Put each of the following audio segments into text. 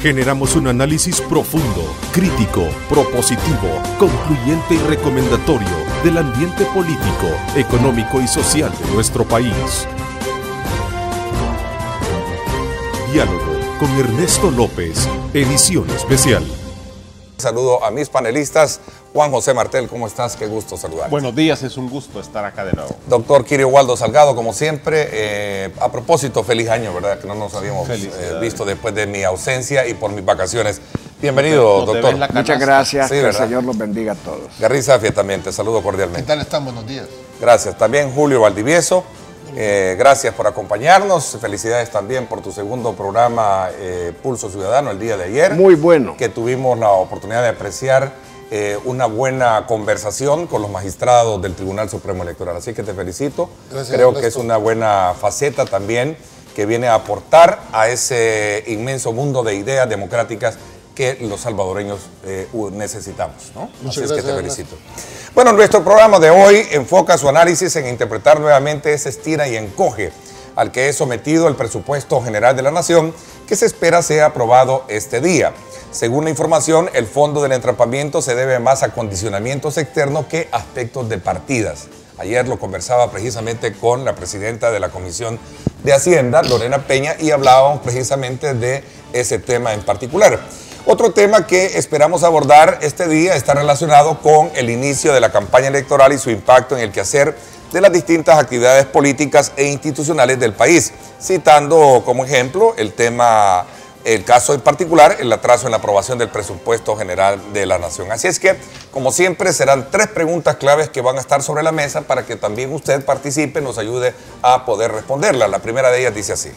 Generamos un análisis profundo, crítico, propositivo, concluyente y recomendatorio del ambiente político, económico y social de nuestro país. Diálogo con Ernesto López, edición especial. Saludo a mis panelistas. Juan José Martel, ¿cómo estás? Qué gusto saludarte. Buenos días, es un gusto estar acá de nuevo. Doctor Kirio Waldo Salgado, como siempre, a propósito, feliz año, ¿verdad? Que no nos habíamos visto después de mi ausencia y por mis vacaciones. Bienvenido, doctor. Muchas gracias, sí, que el ¿verdad? Señor los bendiga a todos. Garry Zafia también, te saludo cordialmente. ¿Qué tal están? Buenos días. Gracias. También Julio Valdivieso, gracias por acompañarnos. Felicidades también por tu segundo programa Pulso Ciudadano el día de ayer. Muy bueno. Que tuvimos la oportunidad de apreciar una buena conversación con los magistrados del Tribunal Supremo Electoral. Así que te felicito. Gracias, Creo Ernesto. que es una buena faceta también que viene a aportar a ese inmenso mundo de ideas democráticas que los salvadoreños necesitamos, ¿no? Así es que te felicito. Bueno, nuestro programa de hoy enfoca su análisis en interpretar nuevamente ese estira y encoge al que es sometido el presupuesto general de la Nación, que se espera sea aprobado este día. Según la información, el fondo del entrampamiento se debe más a condicionamientos externos que aspectos de partidas. Ayer lo conversaba precisamente con la presidenta de la Comisión de Hacienda, Lorena Peña, y hablábamos precisamente de ese tema en particular. Otro tema que esperamos abordar este día está relacionado con el inicio de la campaña electoral y su impacto en el quehacer de las distintas actividades políticas e institucionales del país, citando como ejemplo el caso en particular, el atraso en la aprobación del presupuesto general de la Nación. Así es que, como siempre, serán 3 preguntas claves que van a estar sobre la mesa para que también usted participe y nos ayude a poder responderlas. La primera de ellas dice así: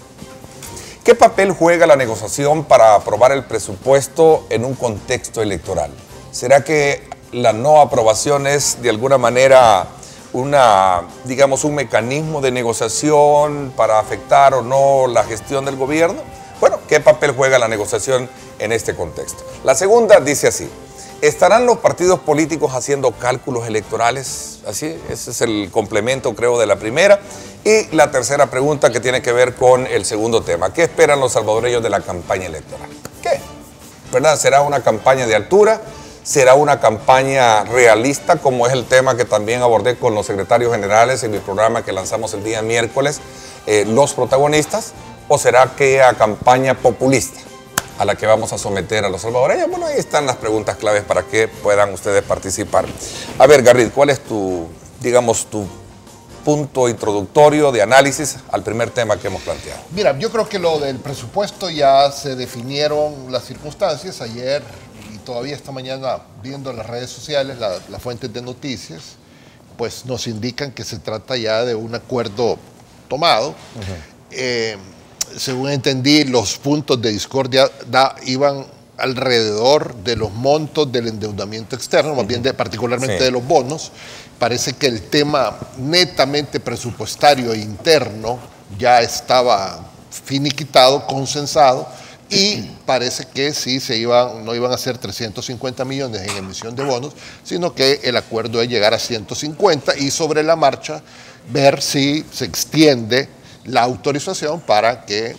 ¿qué papel juega la negociación para aprobar el presupuesto en un contexto electoral? ¿Será que la no aprobación es de alguna manera un mecanismo de negociación para afectar o no la gestión del gobierno? Bueno, ¿qué papel juega la negociación en este contexto? La segunda dice así: ¿estarán los partidos políticos haciendo cálculos electorales? Así, ese es el complemento, creo, de la primera. Y la tercera pregunta, que tiene que ver con el segundo tema: ¿qué esperan los salvadoreños de la campaña electoral? ¿Qué? ¿Verdad? ¿Será una campaña de altura? ¿Será una campaña realista, como es el tema que también abordé con los secretarios generales en mi programa que lanzamos el día miércoles, los protagonistas? ¿O será aquella campaña populista a la que vamos a someter a los salvadoreños? Bueno, ahí están las preguntas claves para que puedan ustedes participar. A ver, Garrid, ¿cuál es tu punto introductorio de análisis al primer tema que hemos planteado? Mira, yo creo que lo del presupuesto ya se definieron las circunstancias ayer y todavía esta mañana viendo las redes sociales, las fuentes de noticias, pues nos indican que se trata ya de un acuerdo tomado. Según entendí, los puntos de discordia iban alrededor de los montos del endeudamiento externo, más bien particularmente de los bonos. Parece que el tema netamente presupuestario e interno ya estaba finiquitado, consensado, y parece que sí no iban a ser 350 millones en emisión de bonos, sino que el acuerdo es llegar a 150 y sobre la marcha ver si se extiende la autorización para que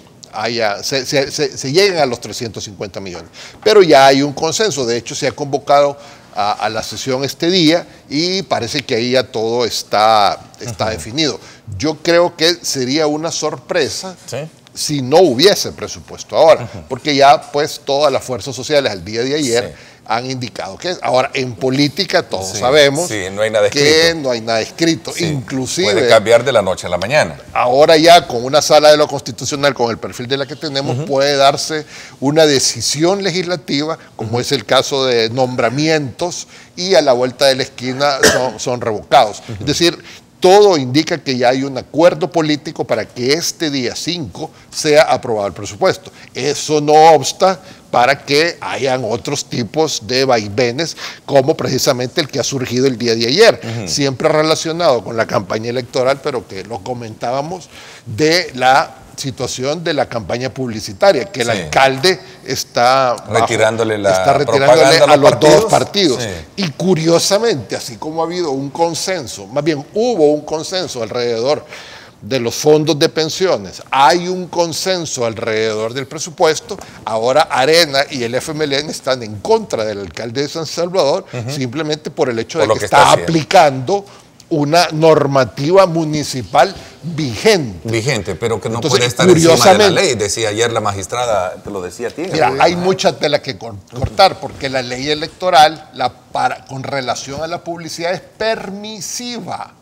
se lleguen a los 350 millones. Pero ya hay un consenso, de hecho se ha convocado a la sesión este día y parece que ahí ya todo está definido. Yo creo que sería una sorpresa si no hubiese presupuesto ahora, porque ya pues todas las fuerzas sociales al día de ayer han indicado que es. Ahora, en política todos sabemos no hay nada que no hay nada escrito. Inclusive puede cambiar de la noche a la mañana. Ahora ya con una sala de lo constitucional, con el perfil de la que tenemos, puede darse una decisión legislativa, como es el caso de nombramientos, y a la vuelta de la esquina son revocados. Es decir, todo indica que ya hay un acuerdo político para que este día 5 sea aprobado el presupuesto. Eso no obsta para que hayan otros tipos de vaivenes, como precisamente el que ha surgido el día de ayer, siempre relacionado con la campaña electoral, pero que lo comentábamos, de la situación de la campaña publicitaria, que el alcalde está retirándole a los dos partidos. Y curiosamente, así como ha habido un consenso, más bien hubo un consenso alrededor de los fondos de pensiones, hay un consenso alrededor del presupuesto. Ahora Arena y el FMLN están en contra del alcalde de San Salvador, simplemente por el hecho de que está aplicando una normativa municipal vigente, pero que no Entonces, puede estar encima de la ley. Decía ayer la magistrada, te lo decía a ti. Mira, hay mucha tela que cortar, porque la ley electoral, con relación a la publicidad, es permisiva.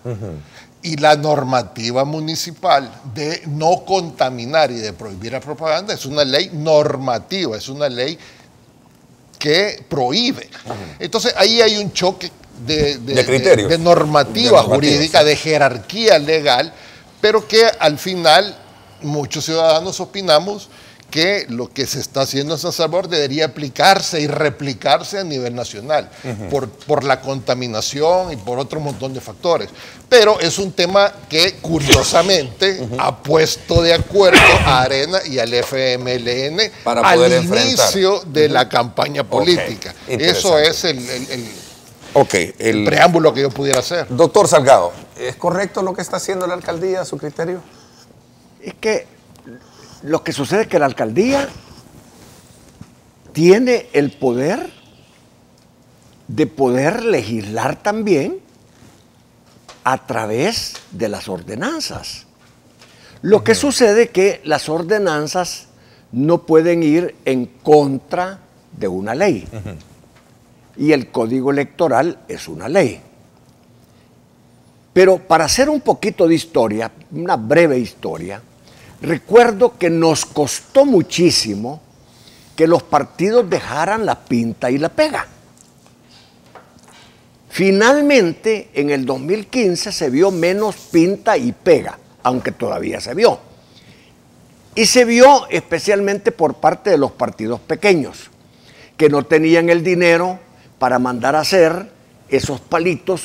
Y la normativa municipal de no contaminar y de prohibir la propaganda es una ley normativa, es una ley que prohíbe. Entonces ahí hay un choque de criterios, de normativa jurídica, de jerarquía legal, pero que al final muchos ciudadanos opinamos que lo que se está haciendo en San Salvador debería aplicarse y replicarse a nivel nacional, por la contaminación y por otro montón de factores. Pero es un tema que curiosamente ha puesto de acuerdo a Arena y al FMLN para poder al inicio de la campaña política. Eso es el preámbulo que yo pudiera hacer. Doctor Salgado, ¿es correcto lo que está haciendo la alcaldía a su criterio? Es que lo que sucede es que la alcaldía tiene el poder de poder legislar también a través de las ordenanzas. Lo que sucede es que las ordenanzas no pueden ir en contra de una ley. Y el Código Electoral es una ley. Pero para hacer un poquito de historia, una breve historia, recuerdo que nos costó muchísimo que los partidos dejaran la pinta y la pega. Finalmente, en el 2015 se vio menos pinta y pega, aunque todavía se vio. Y se vio especialmente por parte de los partidos pequeños, que no tenían el dinero para mandar a hacer esos palitos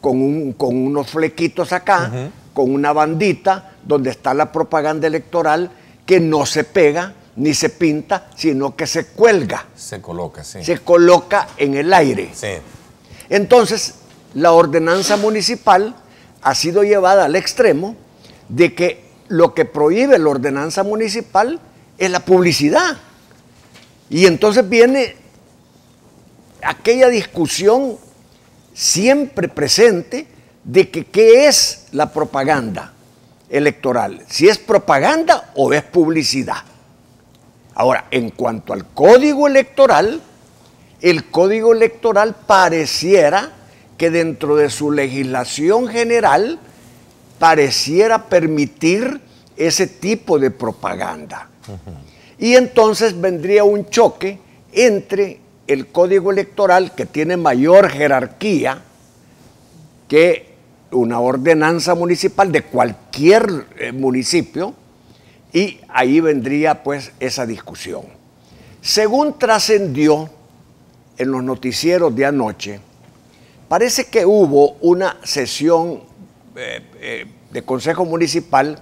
con unos flequitos acá, con una bandita donde está la propaganda electoral que no se pega ni se pinta, sino que se cuelga. Se coloca, sí. Se coloca en el aire. Sí. Entonces, la ordenanza municipal ha sido llevada al extremo de que lo que prohíbe la ordenanza municipal es la publicidad. Y entonces viene aquella discusión siempre presente de que qué es la propaganda electoral, si es propaganda o es publicidad. Ahora, en cuanto al Código Electoral, el Código Electoral pareciera que dentro de su legislación general pareciera permitir ese tipo de propaganda. Y entonces vendría un choque entre el Código Electoral, que tiene mayor jerarquía que una ordenanza municipal de cualquier municipio, y ahí vendría pues esa discusión. Según trascendió en los noticieros de anoche, parece que hubo una sesión de Consejo Municipal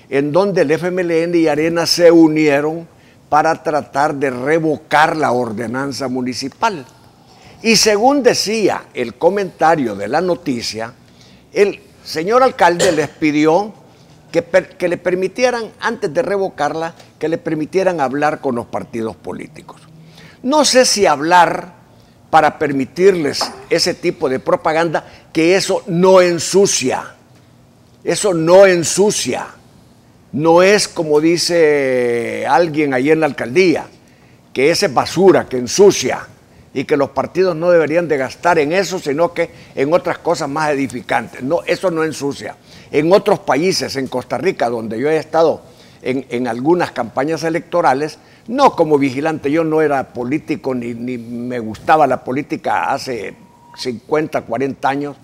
en donde el FMLN y Arena se unieron para tratar de revocar la ordenanza municipal. Y según decía el comentario de la noticia, el señor alcalde les pidió que le permitieran, antes de revocarla, que le permitieran hablar con los partidos políticos. No sé si hablar para permitirles ese tipo de propaganda, que eso no ensucia. Eso no ensucia. No es como dice alguien ahí en la alcaldía, que esa es basura, que ensucia, y que los partidos no deberían de gastar en eso, sino que en otras cosas más edificantes. No, eso no ensucia. En otros países, en Costa Rica, donde yo he estado en algunas campañas electorales, no como vigilante, yo no era político ni me gustaba la política hace 50, 40 años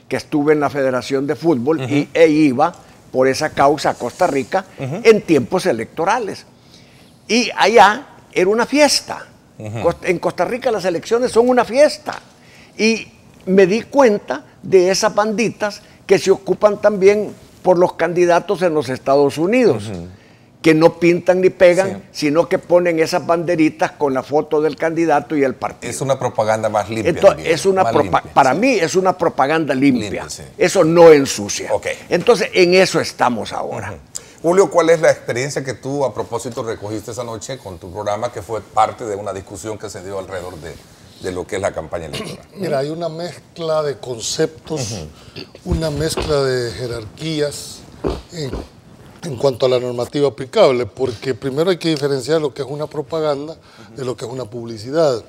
que estuve en la Federación de Fútbol e iba por esa causa a Costa Rica en tiempos electorales. Y allá era una fiesta. En Costa Rica las elecciones son una fiesta. Y me di cuenta de esas banditas que se ocupan también por los candidatos en los Estados Unidos, que no pintan ni pegan, Sí. sino que ponen esas banderitas con la foto del candidato y el partido. Es una propaganda más limpia. Entonces, diría, es una más limpia, para sí. mí es una propaganda limpia. Limpia, sí. Eso no ensucia. Ok. Entonces, en eso estamos ahora. Julio, ¿cuál es la experiencia que tú a propósito recogiste esa noche con tu programa que fue parte de una discusión que se dio alrededor de lo que es la campaña electoral? Mira, hay una mezcla de conceptos, una mezcla de jerarquías en cuanto a la normativa aplicable, porque primero hay que diferenciar lo que es una propaganda de lo que es una publicidad.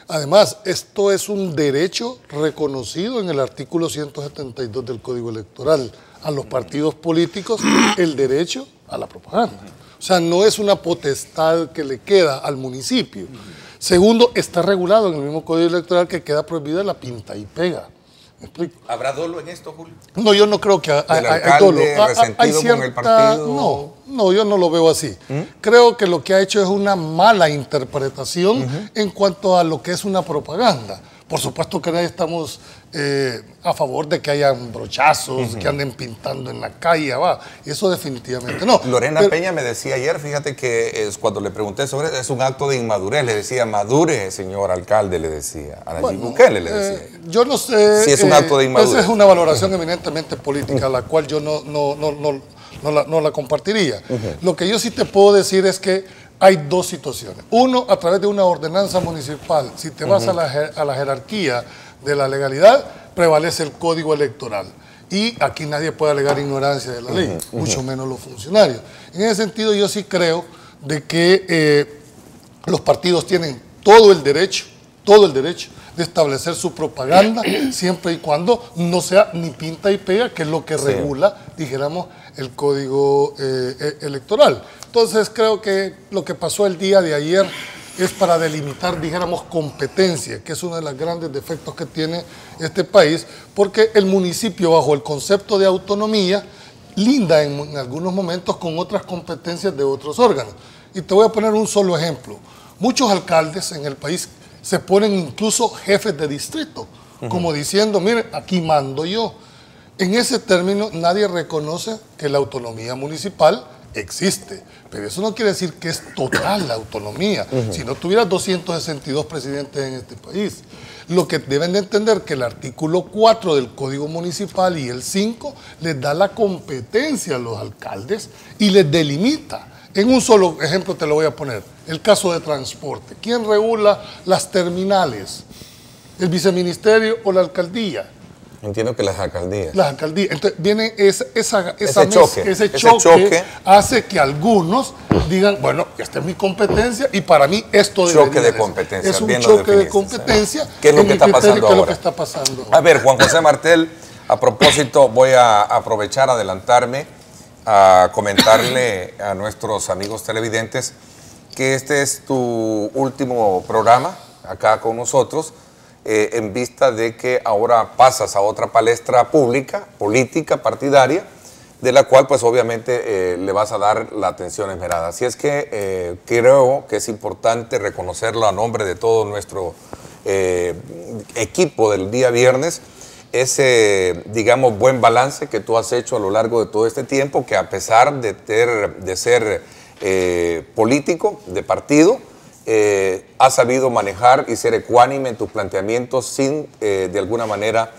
Además, esto es un derecho reconocido en el artículo 172 del Código Electoral, a los partidos políticos el derecho a la propaganda. O sea, no es una potestad que le queda al municipio. Segundo, está regulado en el mismo Código Electoral que queda prohibida la pinta y pega. ¿Me explico? ¿Habrá dolo en esto, Julio? No, yo no creo que hay dolo. Resentido con el partido. No, yo no lo veo así. Creo que lo que ha hecho es una mala interpretación en cuanto a lo que es una propaganda. Por supuesto que nadie estamos a favor de que hayan brochazos, que anden pintando en la calle, eso definitivamente no. Lorena Peña me decía ayer, fíjate que cuando le pregunté sobre eso, es un acto de inmadurez, le decía, madure, señor alcalde, le decía, a Nayib Bukele le decía. Yo no sé. Si es un acto de inmadurez. Esa es una valoración eminentemente política, la cual yo no la compartiría. Lo que yo sí te puedo decir es que hay dos situaciones. Uno, a través de una ordenanza municipal, si te vas a la jerarquía de la legalidad, prevalece el Código Electoral. Y aquí nadie puede alegar ignorancia de la ley, mucho menos los funcionarios. En ese sentido, yo sí creo de que los partidos tienen todo el derecho de establecer su propaganda, siempre y cuando no sea ni pinta y pega, que es lo que regula, dijéramos, el Código Electoral. Entonces creo que lo que pasó el día de ayer es para delimitar, dijéramos, competencia, que es uno de los grandes defectos que tiene este país, porque el municipio, bajo el concepto de autonomía, linda en algunos momentos con otras competencias de otros órganos. Y te voy a poner un solo ejemplo. Muchos alcaldes en el país se ponen incluso jefes de distrito, como diciendo, mire, aquí mando yo. En ese término nadie reconoce que la autonomía municipal existe, pero eso no quiere decir que es total la autonomía. Si no tuvieras 262 presidentes en este país. Lo que deben de entender que el artículo 4 del Código Municipal y el 5 les da la competencia a los alcaldes y les delimita. En un solo ejemplo te lo voy a poner, el caso de transporte. ¿Quién regula las terminales? ¿El viceministerio o la alcaldía? Entiendo que las alcaldías. Las alcaldías. Entonces viene ese choque hace que algunos digan, bueno, esta es mi competencia y para mí esto debería choque de competencia. Es un choque de competencia. ¿Qué es lo que está pasando ahora? A ver, Juan José Martel, a propósito, voy a aprovechar, adelantarme, a comentarle a nuestros amigos televidentes que este es tu último programa acá con nosotros, en vista de que ahora pasas a otra palestra pública, política, partidaria, de la cual pues obviamente le vas a dar la atención esmerada. Así es que creo que es importante reconocerlo a nombre de todo nuestro equipo del día viernes, ese, digamos, buen balance que tú has hecho a lo largo de todo este tiempo, que a pesar de ser político, de partido, has sabido manejar y ser ecuánime en tus planteamientos sin, de alguna manera,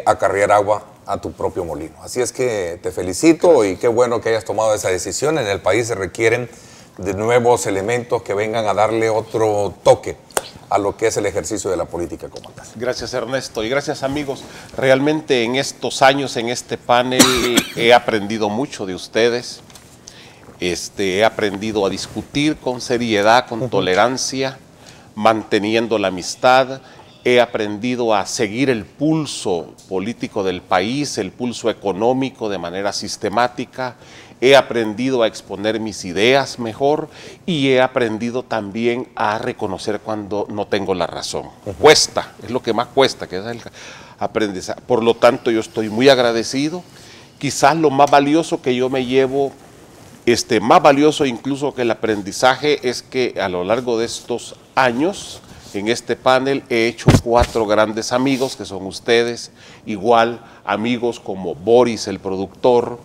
acarrear agua a tu propio molino. Así es que te felicito y qué bueno que hayas tomado esa decisión. En el país se requieren de nuevos elementos que vengan a darle otro toque a lo que es el ejercicio de la política como tal. Gracias, Ernesto, y gracias, amigos. Realmente en estos años, en este panel, he aprendido mucho de ustedes. He aprendido a discutir con seriedad, con tolerancia, manteniendo la amistad. He aprendido a seguir el pulso político del país, el pulso económico de manera sistemática. He aprendido a exponer mis ideas mejor y he aprendido también a reconocer cuando no tengo la razón. Cuesta, es lo que más cuesta, que es el aprendizaje. Por lo tanto, yo estoy muy agradecido. Quizás lo más valioso que yo me llevo, más valioso incluso que el aprendizaje, es que a lo largo de estos años, en este panel, he hecho 4 grandes amigos, que son ustedes, igual amigos como Boris, el productor,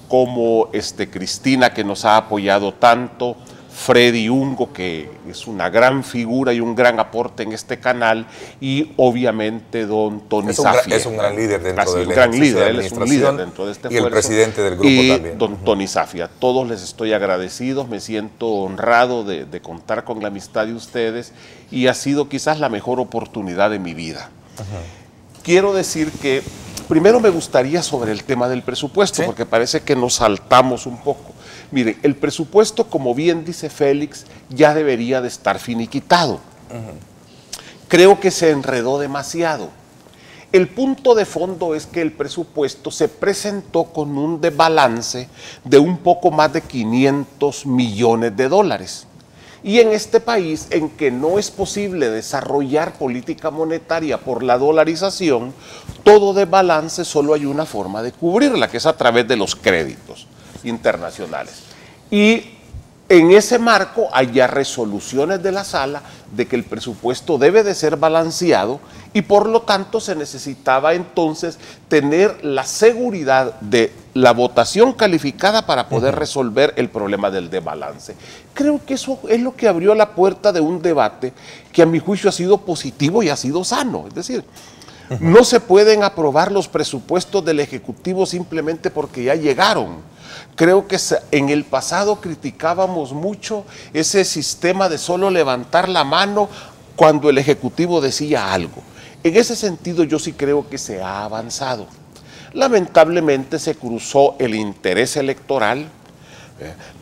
como Cristina, que nos ha apoyado tanto, Freddy Ungo, que es una gran figura y un gran aporte en este canal, y obviamente don Tony Zafia. Es un gran líder dentro de un gran líder, él es un líder dentro de este esfuerzo. Y el presidente del grupo también. Don Tony Zafia. A todos les estoy agradecido, me siento honrado de contar con la amistad de ustedes, y ha sido quizás la mejor oportunidad de mi vida. Quiero decir que primero me gustaría sobre el tema del presupuesto, porque parece que nos saltamos un poco. Miren, el presupuesto, como bien dice Félix, ya debería de estar finiquitado. Creo que se enredó demasiado. El punto de fondo es que el presupuesto se presentó con un desbalance de un poco más de 500 millones de dólares. Y en este país, en que no es posible desarrollar política monetaria por la dolarización, todo desbalance solo hay una forma de cubrirla, que es a través de los créditos internacionales. Y en ese marco hay ya resoluciones de la sala de que el presupuesto debe de ser balanceado, y por lo tanto se necesitaba entonces tener la seguridad de la votación calificada para poder resolver el problema del desbalance. Creo que eso es lo que abrió la puerta de un debate que a mi juicio ha sido positivo y ha sido sano. Es decir, no se pueden aprobar los presupuestos del Ejecutivo simplemente porque ya llegaron. Creo que en el pasado criticábamos mucho ese sistema de solo levantar la mano cuando el Ejecutivo decía algo. En ese sentido yo sí creo que se ha avanzado. Lamentablemente se cruzó el interés electoral,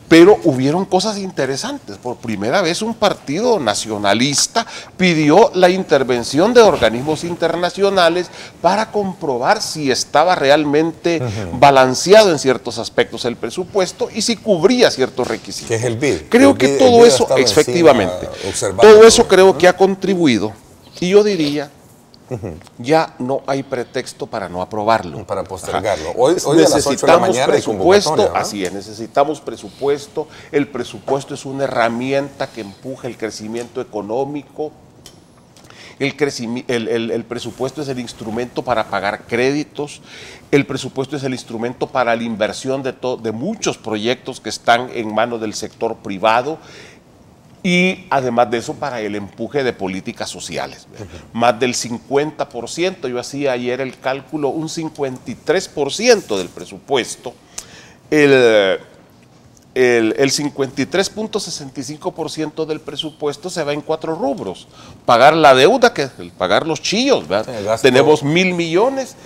pero hubieron cosas interesantes. Por primera vez un partido nacionalista pidió la intervención de organismos internacionales para comprobar si estaba realmente balanceado en ciertos aspectos el presupuesto y si cubría ciertos requisitos. ¿Qué es el BID? Creo que todo eso, efectivamente, todo eso creo que ha contribuido, y yo diría, ya no hay pretexto para no aprobarlo. Para postergarlo. Hoy a las 8 de la mañana hay presupuesto, ¿no? Así es, necesitamos presupuesto. El presupuesto es una herramienta que empuja el crecimiento económico. El presupuesto es el instrumento para pagar créditos. El presupuesto es el instrumento para la inversión de muchos proyectos que están en manos del sector privado. Y además de eso, para el empuje de políticas sociales. Más del 50%, yo hacía ayer el cálculo, un 53% del presupuesto, el 53.65% del presupuesto se va en 4 rubros. Pagar la deuda, que es pagar los chillos, ¿verdad? Tenemos 1.000 millones.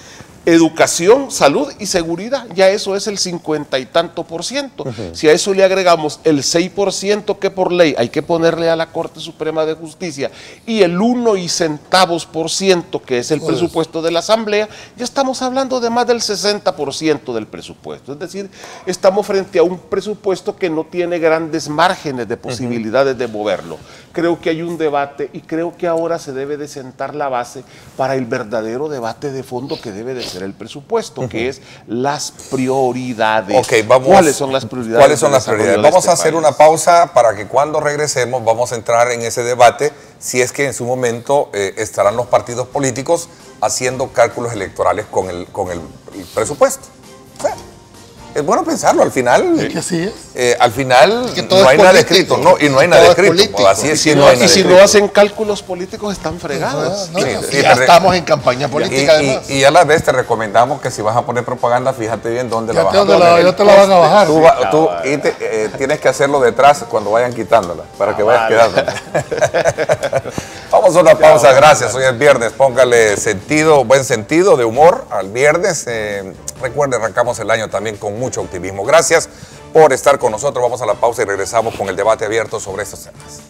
Educación, salud y seguridad, ya eso es el 50 y tanto %. Si a eso le agregamos el 6% que por ley hay que ponerle a la Corte Suprema de Justicia y el 1 y centavos % que es el presupuesto de la Asamblea, ya estamos hablando de más del 60% del presupuesto. Es decir, estamos frente a un presupuesto que no tiene grandes márgenes de posibilidades de moverlo. Creo que hay un debate y creo que ahora se debe de sentar la base para el verdadero debate de fondo que debe de ser el presupuesto, que es las prioridades. Okay, ¿Cuáles son las prioridades? ¿Cuáles son las prioridades? Vamos a hacer una pausa para que cuando regresemos vamos a entrar en ese debate, si es que en su momento estarán los partidos políticos haciendo cálculos electorales con el presupuesto. Es bueno pensarlo, al final. Es que así es. Al final no hay nada escrito, y no hay nada escrito. Así es, y si no hacen cálculos políticos están fregados. Ya estamos en campaña política además. Y a la vez te recomendamos que si vas a poner propaganda, fíjate bien dónde la vas a poner. Ya te la van a bajar. Tú tienes que hacerlo detrás cuando vayan quitándola, para que vayas quedando. Vamos a una pausa, gracias. Hoy es viernes, póngale buen sentido de humor al viernes. Recuerde, arrancamos el año también con mucho optimismo. Gracias por estar con nosotros. Vamos a la pausa y regresamos con el debate abierto sobre estos temas.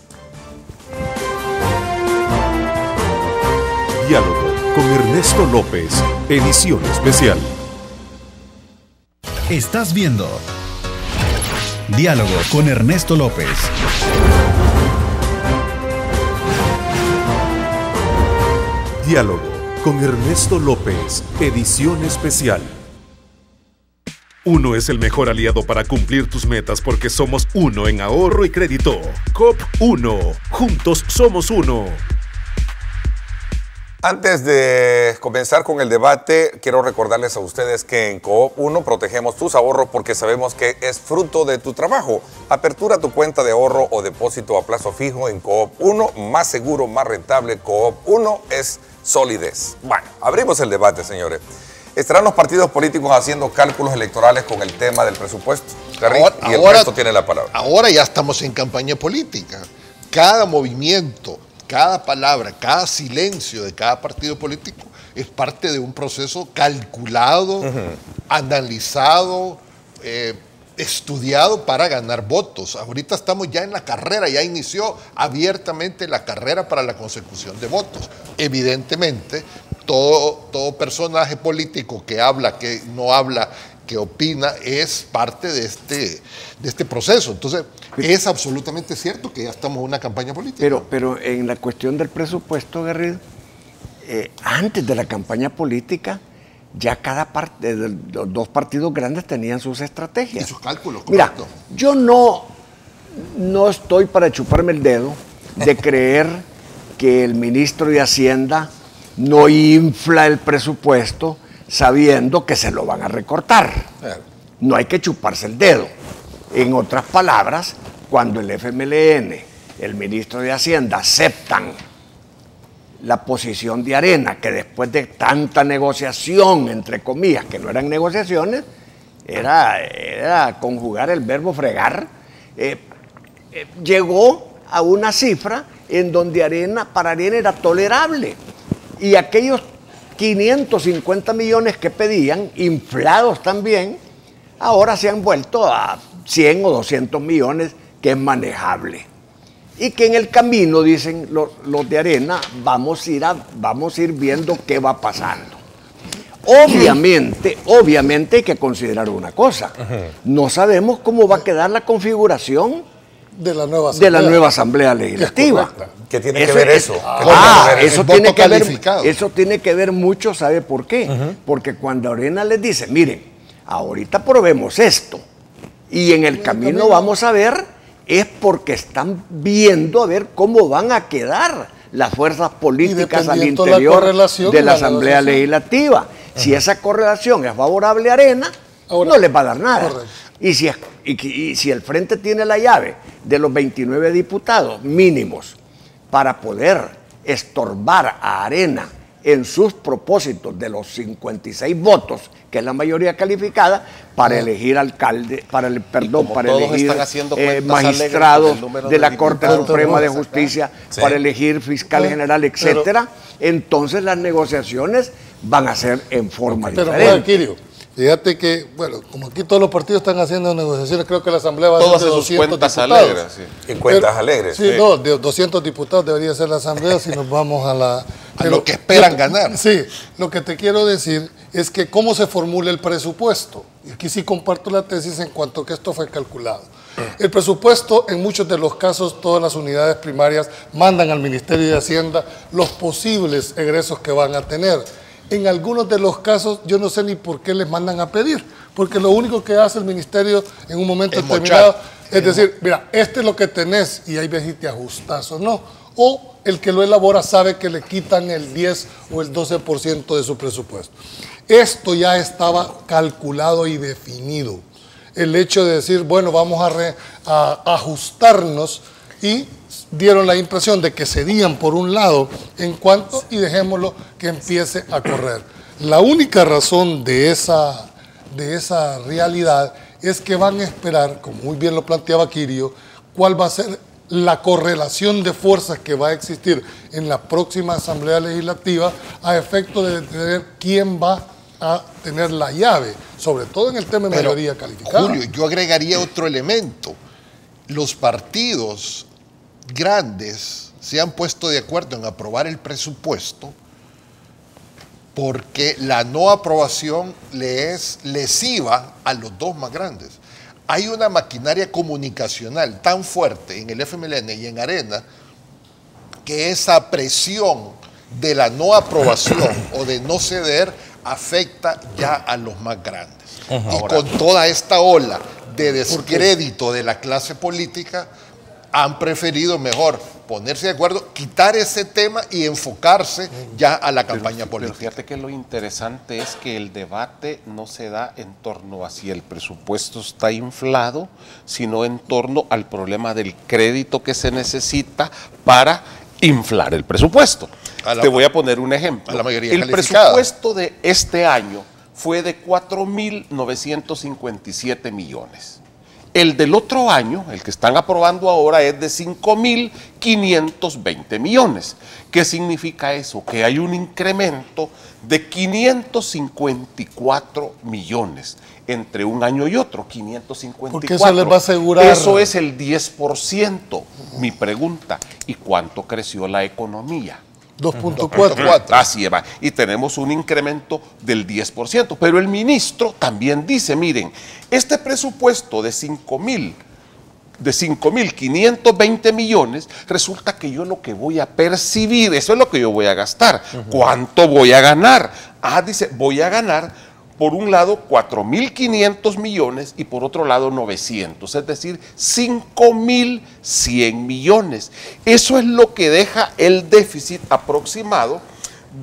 Diálogo con Ernesto López, edición especial. Estás viendo Diálogo con Ernesto López. Diálogo con Ernesto López, edición especial. Uno es el mejor aliado para cumplir tus metas porque somos uno en ahorro y crédito. COP 1. Juntos somos uno. Antes de comenzar con el debate, quiero recordarles a ustedes que en Coop 1 protegemos tus ahorros porque sabemos que es fruto de tu trabajo. Apertura tu cuenta de ahorro o depósito a plazo fijo en Coop 1, más seguro, más rentable. Coop 1 es solidez. Bueno, abrimos el debate, señores. ¿Estarán los partidos políticos haciendo cálculos electorales con el tema del presupuesto? Y el resto tiene la palabra. Ahora ya estamos en campaña política. Cada movimiento, cada palabra, cada silencio de cada partido político es parte de un proceso calculado, analizado, estudiado para ganar votos. Ahorita estamos ya en la carrera, ya inició abiertamente la carrera para la consecución de votos. Evidentemente, todo personaje político que habla, que no habla, que opina, es parte de este proceso. Entonces, es absolutamente cierto que ya estamos en una campaña política. Pero en la cuestión del presupuesto, Garrido, antes de la campaña política, ya cada parte de los dos partidos grandes tenían sus estrategias. Y sus cálculos, Mira, correcto. yo no estoy para chuparme el dedo de creer que el ministro de Hacienda no infla el presupuesto sabiendo que se lo van a recortar. No hay que chuparse el dedo. En otras palabras, cuando el FMLN, el ministro de Hacienda, aceptan la posición de Arena, que después de tanta negociación, entre comillas, que no eran negociaciones, era conjugar el verbo fregar, llegó a una cifra en donde para Arena era tolerable. Y aquellos 550 millones que pedían, inflados también, ahora se han vuelto a 100 o 200 millones, que es manejable. Y que en el camino, dicen los de Arena, vamos a ir viendo qué va pasando. Obviamente hay que considerar una cosa. No sabemos cómo va a quedar la configuración de la nueva Asamblea Legislativa. ¿Qué tiene que ver eso? Eso tiene que ver mucho, ¿sabe por qué? Porque cuando Arena les dice, miren, ahorita probemos esto, y en el camino vamos a ver, es porque están viendo a ver cómo van a quedar las fuerzas políticas al interior de la Asamblea Legislativa. Si esa correlación es favorable a Arena, no les va a dar nada. Y si el Frente tiene la llave de los 29 diputados mínimos para poder estorbar a Arena en sus propósitos de los 56 votos, que es la mayoría calificada, para elegir alcalde, para elegir magistrados de la Corte Suprema de Justicia, para elegir fiscal general, etcétera, entonces las negociaciones van a ser en forma diferente. Pero, fíjate que, bueno, como aquí todos los partidos están haciendo negociaciones, creo que la Asamblea va a ser de 200 cuentas diputados. Alegres, sí. En cuentas alegres. Sí, no, de 200 diputados debería ser la Asamblea si nos vamos a lo que esperan ganar. Sí, lo que te quiero decir es que cómo se formula el presupuesto. Y aquí sí comparto la tesis en cuanto a que esto fue calculado. El presupuesto, en muchos de los casos, todas las unidades primarias mandan al Ministerio de Hacienda los posibles egresos que van a tener. En algunos de los casos, yo no sé ni por qué les mandan a pedir, porque lo único que hace el ministerio en un momento determinado es decir, mira, este es lo que tenés y ahí ves si te ajustas o no. O el que lo elabora sabe que le quitan el 10 o el 12% de su presupuesto. Esto ya estaba calculado y definido. El hecho de decir, bueno, vamos a ajustarnos, y dieron la impresión de que cedían por un lado en cuanto y dejémoslo que empiece a correr. La única razón de esa realidad es que van a esperar, como muy bien lo planteaba Quirio, cuál va a ser la correlación de fuerzas que va a existir en la próxima Asamblea Legislativa a efecto de determinar quién va a tener la llave, sobre todo en el tema de mayoría calificada. Julio, yo agregaría otro elemento. Los partidos grandes se han puesto de acuerdo en aprobar el presupuesto porque la no aprobación le es lesiva a los dos más grandes. Hay una maquinaria comunicacional tan fuerte en el FMLN y en Arena que esa presión de la no aprobación o de no ceder afecta ya a los más grandes. Y con toda esta ola de descrédito de la clase política, han preferido mejor ponerse de acuerdo, quitar ese tema y enfocarse ya a la campaña política. Pero fíjate que lo interesante es que el debate no se da en torno a si el presupuesto está inflado, sino en torno al problema del crédito que se necesita para inflar el presupuesto. Te voy a poner un ejemplo. A la mayoría el calificada. presupuesto de este año fue de 4.957 millones. El del otro año, el que están aprobando ahora, es de 5.520 millones. ¿Qué significa eso? Que hay un incremento de 554 millones entre un año y otro, 554. Porque eso les va a asegurar. Eso es el 10%. Mi pregunta, ¿y cuánto creció la economía? 2.4. Así va. Y tenemos un incremento del 10%. Pero el ministro también dice, miren, este presupuesto de 5.520 millones, resulta que yo lo que voy a percibir, eso es lo que yo voy a gastar. ¿Cuánto voy a ganar? Dice, voy a ganar por un lado 4.500 millones y por otro lado 900, es decir, 5.100 millones. Eso es lo que deja el déficit aproximado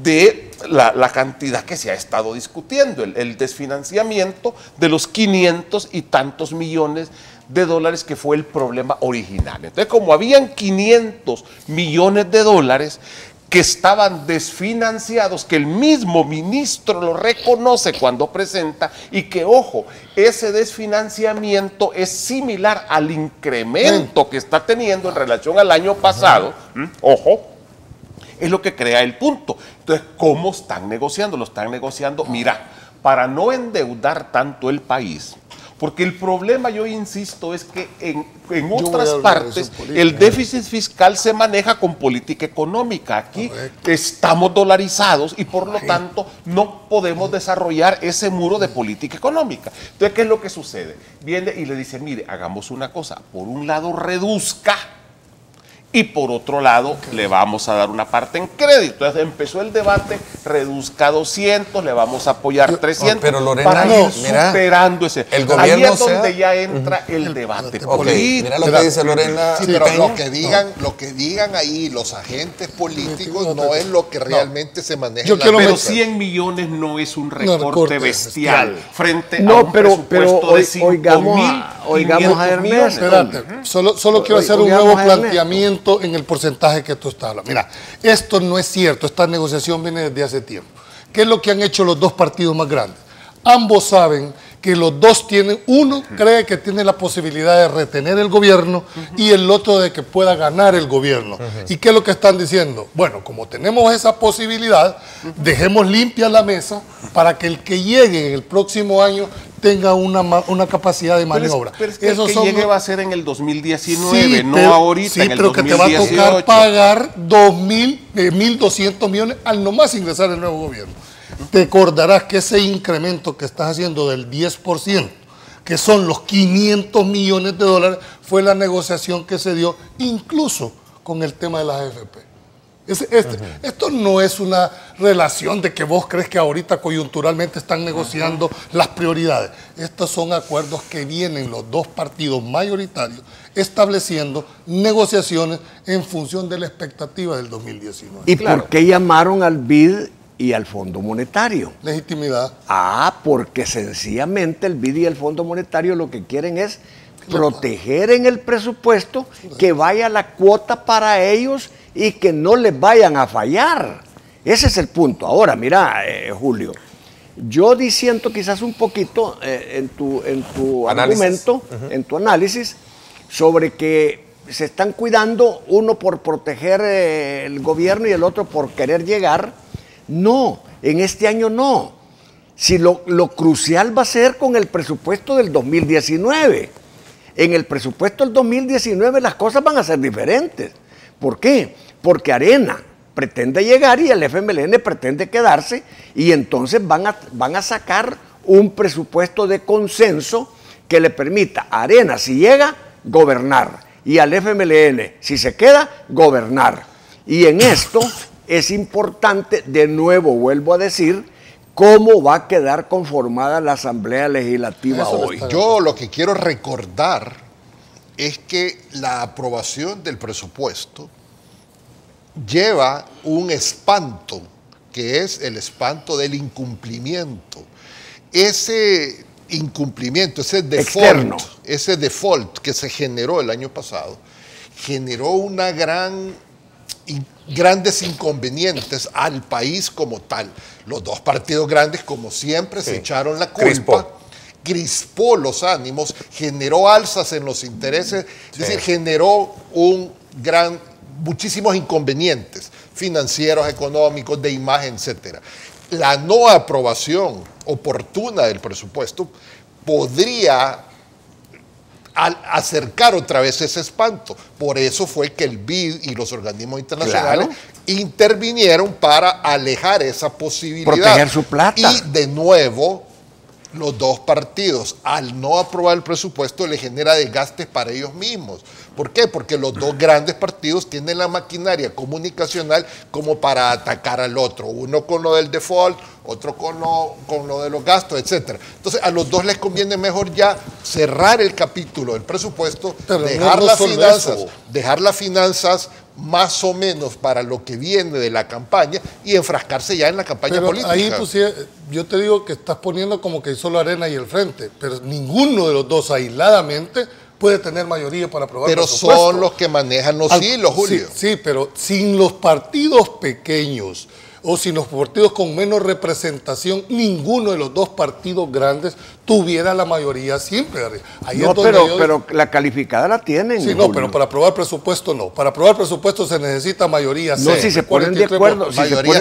de la cantidad que se ha estado discutiendo, el desfinanciamiento de los 500 y tantos millones de dólares que fue el problema original. Entonces, como habían 500 millones de dólares que estaban desfinanciados, que el mismo ministro lo reconoce cuando presenta, y que, ojo, ese desfinanciamiento es similar al incremento que está teniendo en relación al año pasado, ojo, es lo que crea el punto. Entonces, ¿cómo están negociando? Lo están negociando, mira, para no endeudar tanto el país, porque el problema, yo insisto, es que en otras partes el déficit fiscal se maneja con política económica. Aquí estamos dolarizados y por lo tanto no podemos desarrollar ese muro de política económica. Entonces, ¿qué es lo que sucede? Viene y le dice, mire, hagamos una cosa, por un lado reduzca y por otro lado le vamos a dar una parte en crédito. Entonces empezó el debate, reduzca 200, le vamos a apoyar 300, pero Lorena, para ir superando ese. El gobierno, ahí es donde ya entra el debate político. Mira lo que dice Lorena. Sí, pero lo que digan ahí los agentes políticos no es lo que realmente se maneja. Pero 100 millones no es un recorte bestial frente a un pero presupuesto de 5.500 a Ernesto. Espérate, solo quiero hacer un nuevo planteamiento en el porcentaje que tú estás hablando. Mira, esto no es cierto, esta negociación viene desde hace tiempo. ¿Qué es lo que han hecho los dos partidos más grandes? Ambos saben que los dos tienen, uno cree que tiene la posibilidad de retener el gobierno y el otro de que pueda ganar el gobierno. ¿Y qué es lo que están diciendo? Bueno, como tenemos esa posibilidad, dejemos limpia la mesa para que el que llegue en el próximo año tenga una capacidad de maniobra. Pero es que el que llegue va a ser en el 2019, sí, no ahorita, en el 2018. Pero que te va a tocar pagar 1.200 millones al nomás ingresar el nuevo gobierno. Te acordarás que ese incremento que estás haciendo del 10%, que son los 500 millones de dólares, fue la negociación que se dio incluso con el tema de las AFP. Esto no es una relación de que vos crees que ahorita coyunturalmente están negociando las prioridades. Estos son acuerdos que vienen los dos partidos mayoritarios estableciendo negociaciones en función de la expectativa del 2019. ¿Y por qué llamaron al BID y al Fondo Monetario? Legitimidad. Porque sencillamente el BID y el Fondo Monetario lo que quieren es proteger en el presupuesto que vaya la cuota para ellos y que no les vayan a fallar. Ese es el punto. Ahora, mira, Julio, yo disiento quizás un poquito en tu argumento, en tu análisis, sobre que se están cuidando uno por proteger el gobierno y el otro por querer llegar. No, en este año no. Si lo crucial va a ser con el presupuesto del 2019. En el presupuesto del 2019 las cosas van a ser diferentes. ¿Por qué? Porque Arena pretende llegar y el FMLN pretende quedarse y entonces van a sacar un presupuesto de consenso que le permita a Arena, si llega, gobernar, y al FMLN, si se queda, gobernar. Y en esto es importante, de nuevo vuelvo a decir, cómo va a quedar conformada la Asamblea Legislativa hoy. Yo lo que quiero recordar es que la aprobación del presupuesto lleva un espanto, que es el espanto del incumplimiento. Ese incumplimiento, Externo. ese default que se generó el año pasado, generó una grandes inconvenientes al país como tal. Los dos partidos grandes, como siempre, se echaron la culpa. Crispó los ánimos, generó alzas en los intereses, es decir, generó muchísimos inconvenientes financieros, económicos, de imagen, etc. La no aprobación oportuna del presupuesto podría acercar otra vez ese espanto. Por eso fue que el BID y los organismos internacionales intervinieron para alejar esa posibilidad. Proteger su plata. Y de nuevo, los dos partidos, al no aprobar el presupuesto, le genera desgastes para ellos mismos. ¿Por qué? Porque los dos grandes partidos tienen la maquinaria comunicacional como para atacar al otro. Uno con lo del default, otro con lo de los gastos, etc. Entonces, a los dos les conviene mejor ya cerrar el capítulo del presupuesto, dejar las finanzas más o menos para lo que viene de la campaña y enfrascarse ya en la campaña política. Ahí pues, yo te digo que estás poniendo como que solo arena y el frente, pero ninguno de los dos aisladamente puede tener mayoría para aprobar el presupuesto. Pero son los que manejan los hilos, Julio. Sí, pero sin los partidos pequeños o sin los partidos con menos representación, ninguno de los dos partidos grandes tuviera la mayoría simple. Ahí no, pero la calificada la tienen. Sí, no, pero para aprobar presupuesto no. Para aprobar presupuesto se necesita mayoría simple. No, si se ponen de acuerdo. Mayoría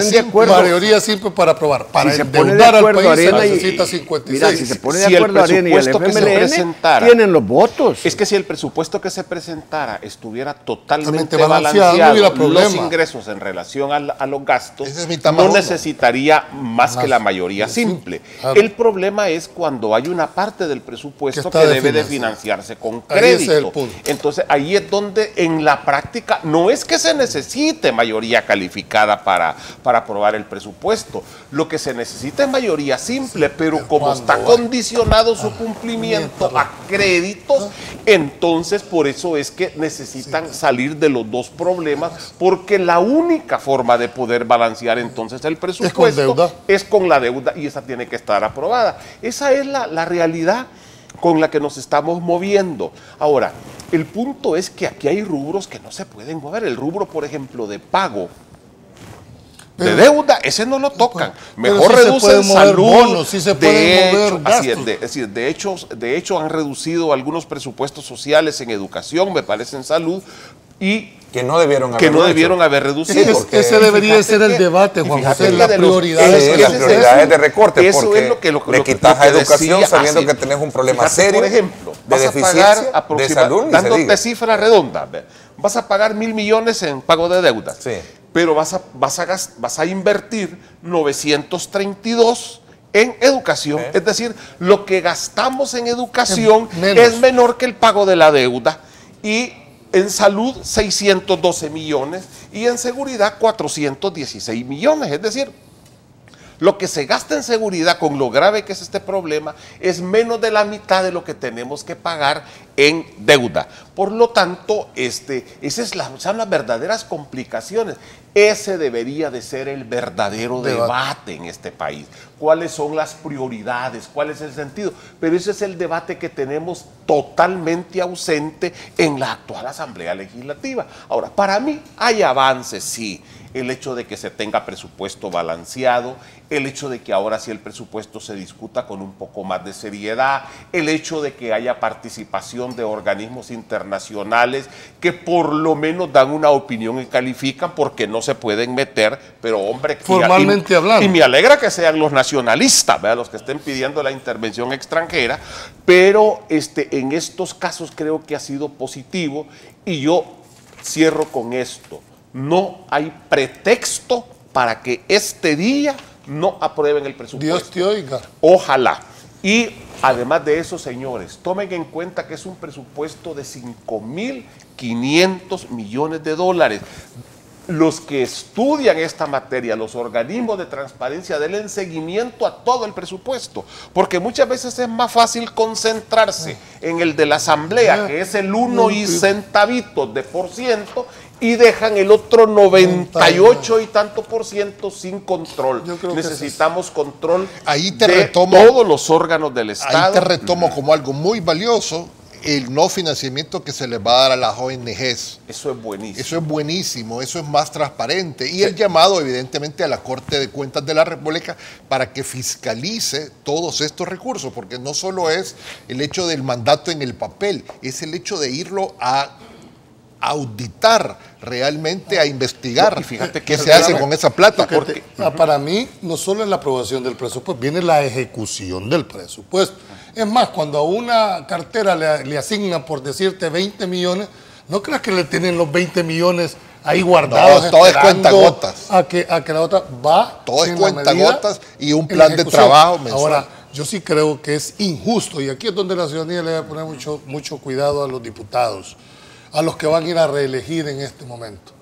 simple para aprobar. Para endeudar al país se necesita 56. Mira, si se pone de acuerdo Arena y el FMLN, tienen los votos. Es que si el presupuesto que se presentara estuviera totalmente balanceado, los ingresos en relación a los gastos, no necesitaría más que la mayoría simple. El problema es cuando hay una parte del presupuesto que debe de financiarse con crédito. Entonces ahí es donde en la práctica no es que se necesite mayoría calificada para aprobar el presupuesto. Lo que se necesita es mayoría simple, pero como está condicionado su cumplimiento a créditos, entonces por eso es que necesitan salir de los dos problemas, porque la única forma de poder balancear entonces el presupuesto es con la deuda, y esa tiene que estar aprobada. Esa es la realidad con la que nos estamos moviendo. Ahora, el punto es que aquí hay rubros que no se pueden mover. El rubro, por ejemplo, de pago de deuda, ese no lo tocan. Mejor reducen salud, de hecho han reducido algunos presupuestos sociales en educación, me parece, en salud, y que no debieron haber reducido. Ese debería ser el debate, Juan José, las prioridades de recorte. Eso es lo que le quitas a educación sabiendo que tenés un problema serio, por ejemplo, de deficiencia de salud. Dándote cifra redonda, vas a pagar 1.000 millones en pago de deuda, pero vas a invertir 932 en educación. Es decir, lo que gastamos en educación es menor que el pago de la deuda, y en salud 612 millones y en seguridad 416 millones. Es decir, lo que se gasta en seguridad, con lo grave que es este problema, es menos de la mitad de lo que tenemos que pagar en deuda. Por lo tanto, esas son las verdaderas complicaciones. Ese debería de ser el verdadero debate en este país. ¿Cuáles son las prioridades? ¿Cuál es el sentido? Pero ese es el debate que tenemos totalmente ausente en la actual Asamblea Legislativa. Ahora, para mí hay avances, sí. El hecho de que se tenga presupuesto balanceado, el hecho de que ahora sí el presupuesto se discuta con un poco más de seriedad, el hecho de que haya participación de organismos internacionales que por lo menos dan una opinión y califican, porque no se pueden meter, pero hombre, formalmente hablando. Y me alegra que sean los nacionalistas, ¿verdad?, los que estén pidiendo la intervención extranjera, pero en estos casos creo que ha sido positivo, y yo cierro con esto. No hay pretexto para que este día no aprueben el presupuesto. Dios te oiga. Ojalá. Y además de eso, señores, tomen en cuenta que es un presupuesto de 5.500 millones de dólares. Los que estudian esta materia, los organismos de transparencia, denle seguimiento a todo el presupuesto, porque muchas veces es más fácil concentrarse en el de la Asamblea, que es el 1 y centavitos de %, y dejan el otro 98 y tanto por ciento sin control. Necesitamos control ahí te de retomo, todos los órganos del Estado. Ahí te retomo como algo muy valioso el no financiamiento que se les va a dar a las ONGs. Eso es buenísimo. Eso es buenísimo, eso es más transparente. Y el llamado, evidentemente, a la Corte de Cuentas de la República para que fiscalice todos estos recursos, porque no solo es el hecho del mandato en el papel, es el hecho de irlo a auditar realmente, a investigar qué se hace con esa plata. Porque para mí, no solo es la aprobación del presupuesto, viene la ejecución del presupuesto. Es más, cuando a una cartera le asignan, por decirte, 20 millones, no creas que le tienen los 20 millones ahí guardados. No, todo es cuentagotas. A que la otra va. Todo es cuentagotas y un plan de trabajo mensual. Ahora, yo sí creo que es injusto, y aquí es donde la ciudadanía le va a poner mucho cuidado a los diputados, a los que van a ir a reelegir en este momento.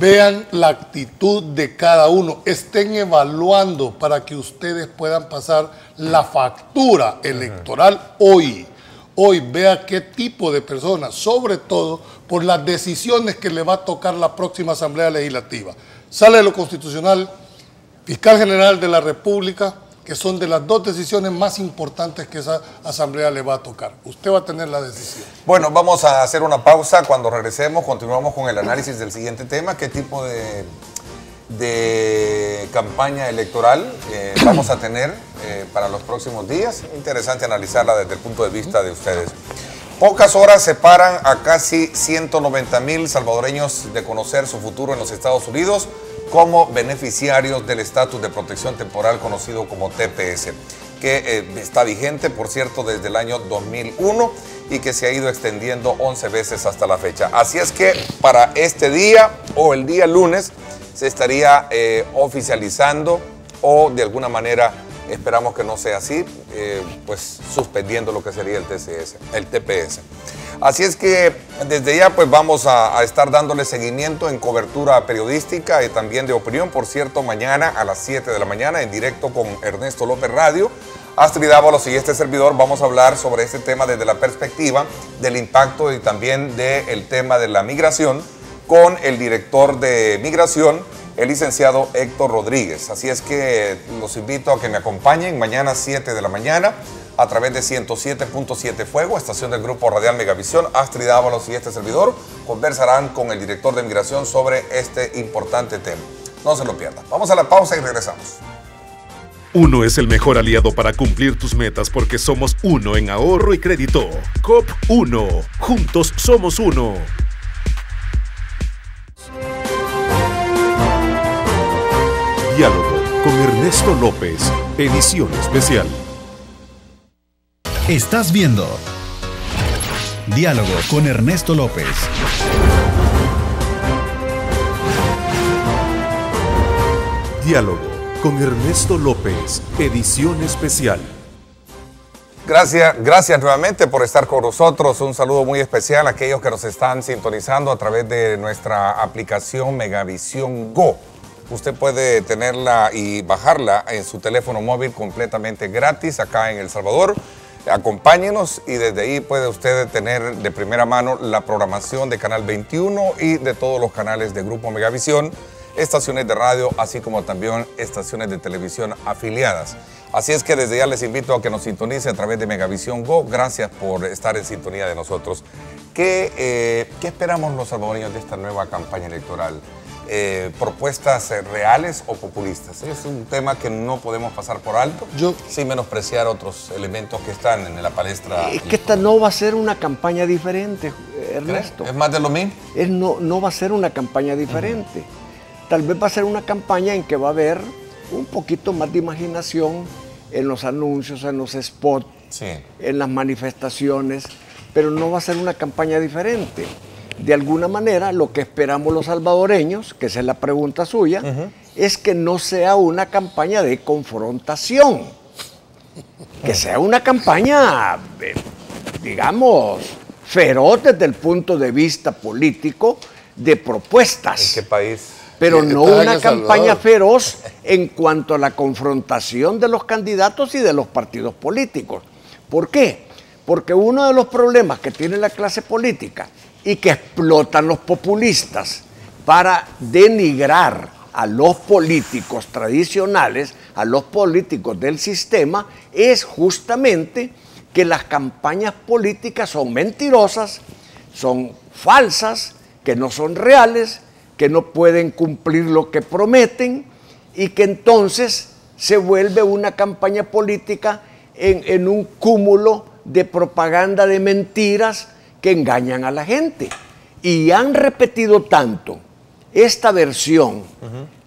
Vean la actitud de cada uno, estén evaluando para que ustedes puedan pasar la factura electoral hoy. Hoy vea qué tipo de personas, sobre todo por las decisiones que le va a tocar la próxima Asamblea Legislativa. Sale de lo constitucional, fiscal general de la República, que son de las dos decisiones más importantes que esa asamblea le va a tocar. Usted va a tener la decisión. Bueno, vamos a hacer una pausa. Cuando regresemos, continuamos con el análisis del siguiente tema. ¿Qué tipo de campaña electoral vamos a tener para los próximos días? Interesante analizarla desde el punto de vista de ustedes. Pocas horas separan a casi 190,000 salvadoreños de conocer su futuro en los Estados Unidos como beneficiarios del estatus de protección temporal conocido como TPS, que está vigente, por cierto, desde el año 2001 y que se ha ido extendiendo 11 veces hasta la fecha. Así es que para este día o el día lunes se estaría oficializando o de alguna manera, esperamos que no sea así, pues suspendiendo lo que sería el TPS. Así es que desde ya pues vamos a estar dándole seguimiento en cobertura periodística y también de opinión. Por cierto, mañana a las 7 de la mañana en directo con Ernesto López Radio, Astrid Ábalos y este servidor vamos a hablar sobre este tema desde la perspectiva del impacto y también del tema de la migración con el director de migración, el licenciado Héctor Rodríguez. Así es que los invito a que me acompañen mañana a 7 de la mañana a través de 107.7 Fuego, estación del Grupo Radial Megavisión. Astrid Ábalos y este servidor conversarán con el director de migración sobre este importante tema. No se lo pierdan. Vamos a la pausa y regresamos. Uno es el mejor aliado para cumplir tus metas porque somos uno en ahorro y crédito. COP 1. Juntos somos uno. Diálogo con Ernesto López, edición especial. Estás viendo Diálogo con Ernesto López. Diálogo con Ernesto López, edición especial. Gracias nuevamente por estar con nosotros. Un saludo muy especial a aquellos que nos están sintonizando a través de nuestra aplicación Megavisión Go. Usted puede tenerla y bajarla en su teléfono móvil completamente gratis acá en El Salvador. Acompáñenos y desde ahí puede usted tener de primera mano la programación de Canal 21 y de todos los canales de Grupo Megavisión, estaciones de radio, así como también estaciones de televisión afiliadas. Así es que desde ya les invito a que nos sintonice a través de Megavisión Go. Gracias por estar en sintonía de nosotros. ¿Qué esperamos los salvadoreños de esta nueva campaña electoral? ¿Propuestas reales o populistas? Es un tema que no podemos pasar por alto, sin menospreciar otros elementos que están en la palestra. Es que esta no va a ser una campaña diferente, Ernesto. ¿Es más de lo mismo? No va a ser una campaña diferente. Tal vez va a ser una campaña en que va a haber un poquito más de imaginación en los anuncios, en los spots, en las manifestaciones, pero no va a ser una campaña diferente. De alguna manera, lo que esperamos los salvadoreños, que esa es la pregunta suya, es que no sea una campaña de confrontación, que sea una campaña, digamos, feroz desde el punto de vista político, de propuestas. ¿En qué país? Pero no una campaña feroz en cuanto a la confrontación de los candidatos y de los partidos políticos. ¿Por qué? Porque uno de los problemas que tiene la clase política y que explotan los populistas para denigrar a los políticos tradicionales, a los políticos del sistema, es justamente que las campañas políticas son mentirosas, son falsas, que no son reales, que no pueden cumplir lo que prometen y que entonces se vuelve una campaña política en un cúmulo de propaganda de mentiras que engañan a la gente. Y han repetido tanto esta versión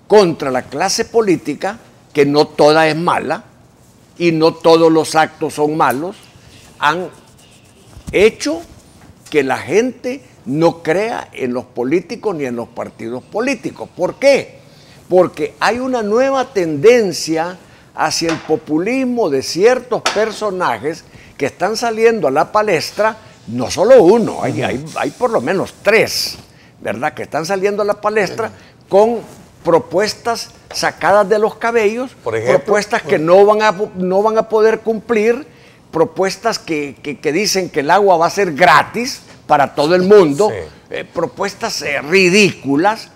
contra la clase política, que no toda es mala y no todos los actos son malos, han hecho que la gente no crea en los políticos ni en los partidos políticos. ¿Por qué? Porque hay una nueva tendencia hacia el populismo de ciertos personajes que están saliendo a la palestra, no solo uno, hay por lo menos 3, ¿verdad?, que están saliendo a la palestra con propuestas sacadas de los cabellos, por ejemplo, propuestas que no van a poder cumplir, propuestas que dicen que el agua va a ser gratis para todo el mundo, propuestas ridículas,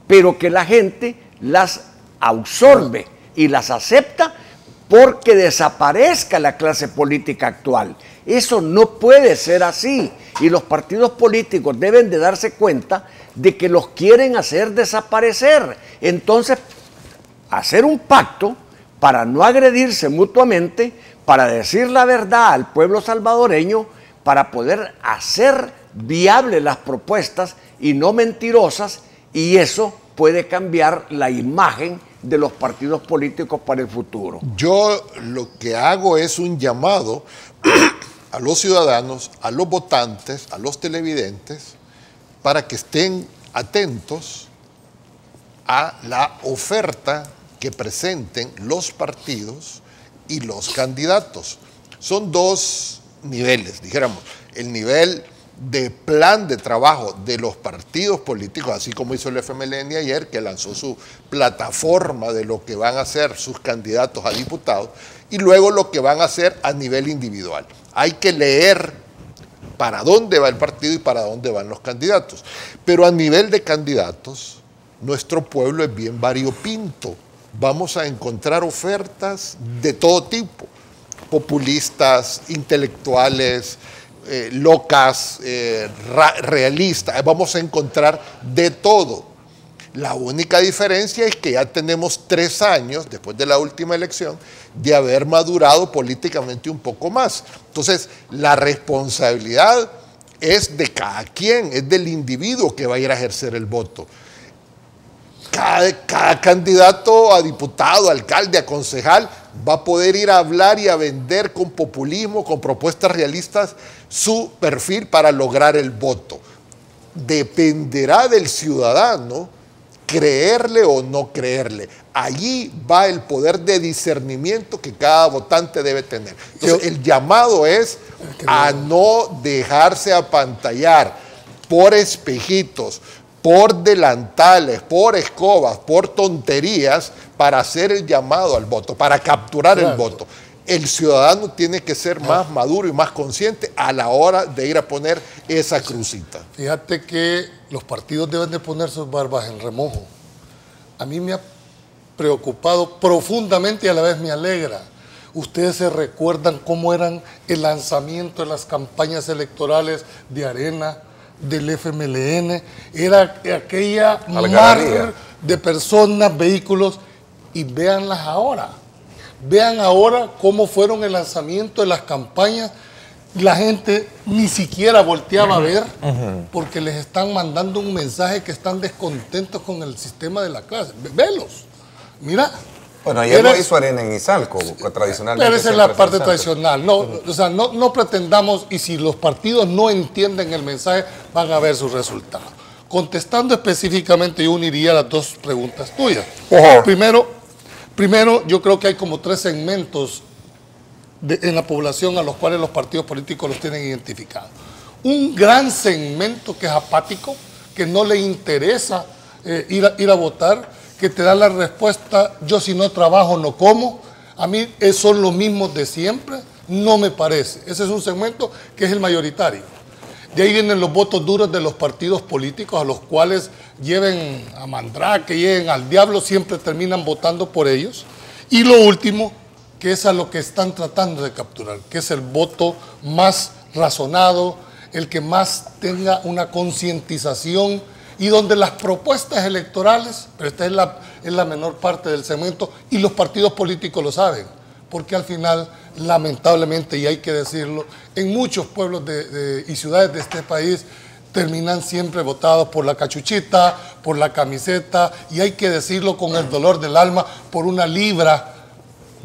pero que la gente las absorbe y las acepta porque desaparezca la clase política actual. Eso no puede ser así y los partidos políticos deben de darse cuenta de que los quieren hacer desaparecer. Entonces, hacer un pacto para no agredirse mutuamente, para decir la verdad al pueblo salvadoreño, para poder hacer viables las propuestas y no mentirosas, y eso puede cambiar la imagen de los partidos políticos para el futuro. Yo lo que hago es un llamado a los ciudadanos, a los votantes, a los televidentes, para que estén atentos a la oferta que presenten los partidos y los candidatos. Son 2 niveles, dijéramos, el nivel de plan de trabajo de los partidos políticos, así como hizo el FMLN ayer, que lanzó su plataforma de lo que van a hacer sus candidatos a diputados, y luego lo que van a hacer a nivel individual. Hay que leer para dónde va el partido y para dónde van los candidatos. Pero a nivel de candidatos, nuestro pueblo es bien variopinto. Vamos a encontrar ofertas de todo tipo, populistas, intelectuales, locas, realistas, vamos a encontrar de todo. La única diferencia es que ya tenemos 3 años, después de la última elección, de haber madurado políticamente un poco más. Entonces, la responsabilidad es de cada quien, es del individuo que va a ir a ejercer el voto. Cada candidato a diputado, alcalde, a concejal va a poder ir a hablar y a vender con populismo, con propuestas realistas, su perfil para lograr el voto. Dependerá del ciudadano creerle o no creerle. Allí va el poder de discernimiento que cada votante debe tener. Entonces, el llamado es a no dejarse apantallar por espejitos, por delantales, por escobas, por tonterías, para hacer el llamado al voto, para capturar el voto. El ciudadano tiene que ser más maduro y más consciente a la hora de ir a poner esa crucita. Fíjate que los partidos deben de poner sus barbas en remojo. A mí me ha preocupado profundamente y a la vez me alegra. Ustedes se recuerdan cómo eran el lanzamiento de las campañas electorales de Arena, del FMLN, era aquella mar de personas, vehículos, y véanlas ahora. Vean ahora cómo fueron el lanzamiento de las campañas. La gente ni siquiera volteaba a ver porque les están mandando un mensaje que están descontentos con el sistema de la clase. Velos, mira. Bueno, ayer lo hizo Arena en Izalco, tradicionalmente. Pero esa es la parte tradicional. No, o sea, no pretendamos, y si los partidos no entienden el mensaje, van a ver sus resultados. Contestando específicamente, yo uniría las 2 preguntas tuyas. Primero, yo creo que hay como 3 segmentos en la población a los cuales los partidos políticos los tienen identificados. Un gran segmento que es apático, que no le interesa ir a votar, que te da la respuesta: yo si no trabajo no como. A mí son los mismos de siempre, no me parece. Ese es un segmento que es el mayoritario. De ahí vienen los votos duros de los partidos políticos, a los cuales lleven a Mandrake, lleven al diablo, siempre terminan votando por ellos. Y lo último, que es a lo que están tratando de capturar, que es el voto más razonado, el que más tenga una concientización y donde las propuestas electorales, pero esta es la menor parte del segmento, y los partidos políticos lo saben, porque al final, lamentablemente, y hay que decirlo, en muchos pueblos y ciudades de este país terminan siempre votados por la cachuchita, por la camiseta, y hay que decirlo con el dolor del alma, por una libra.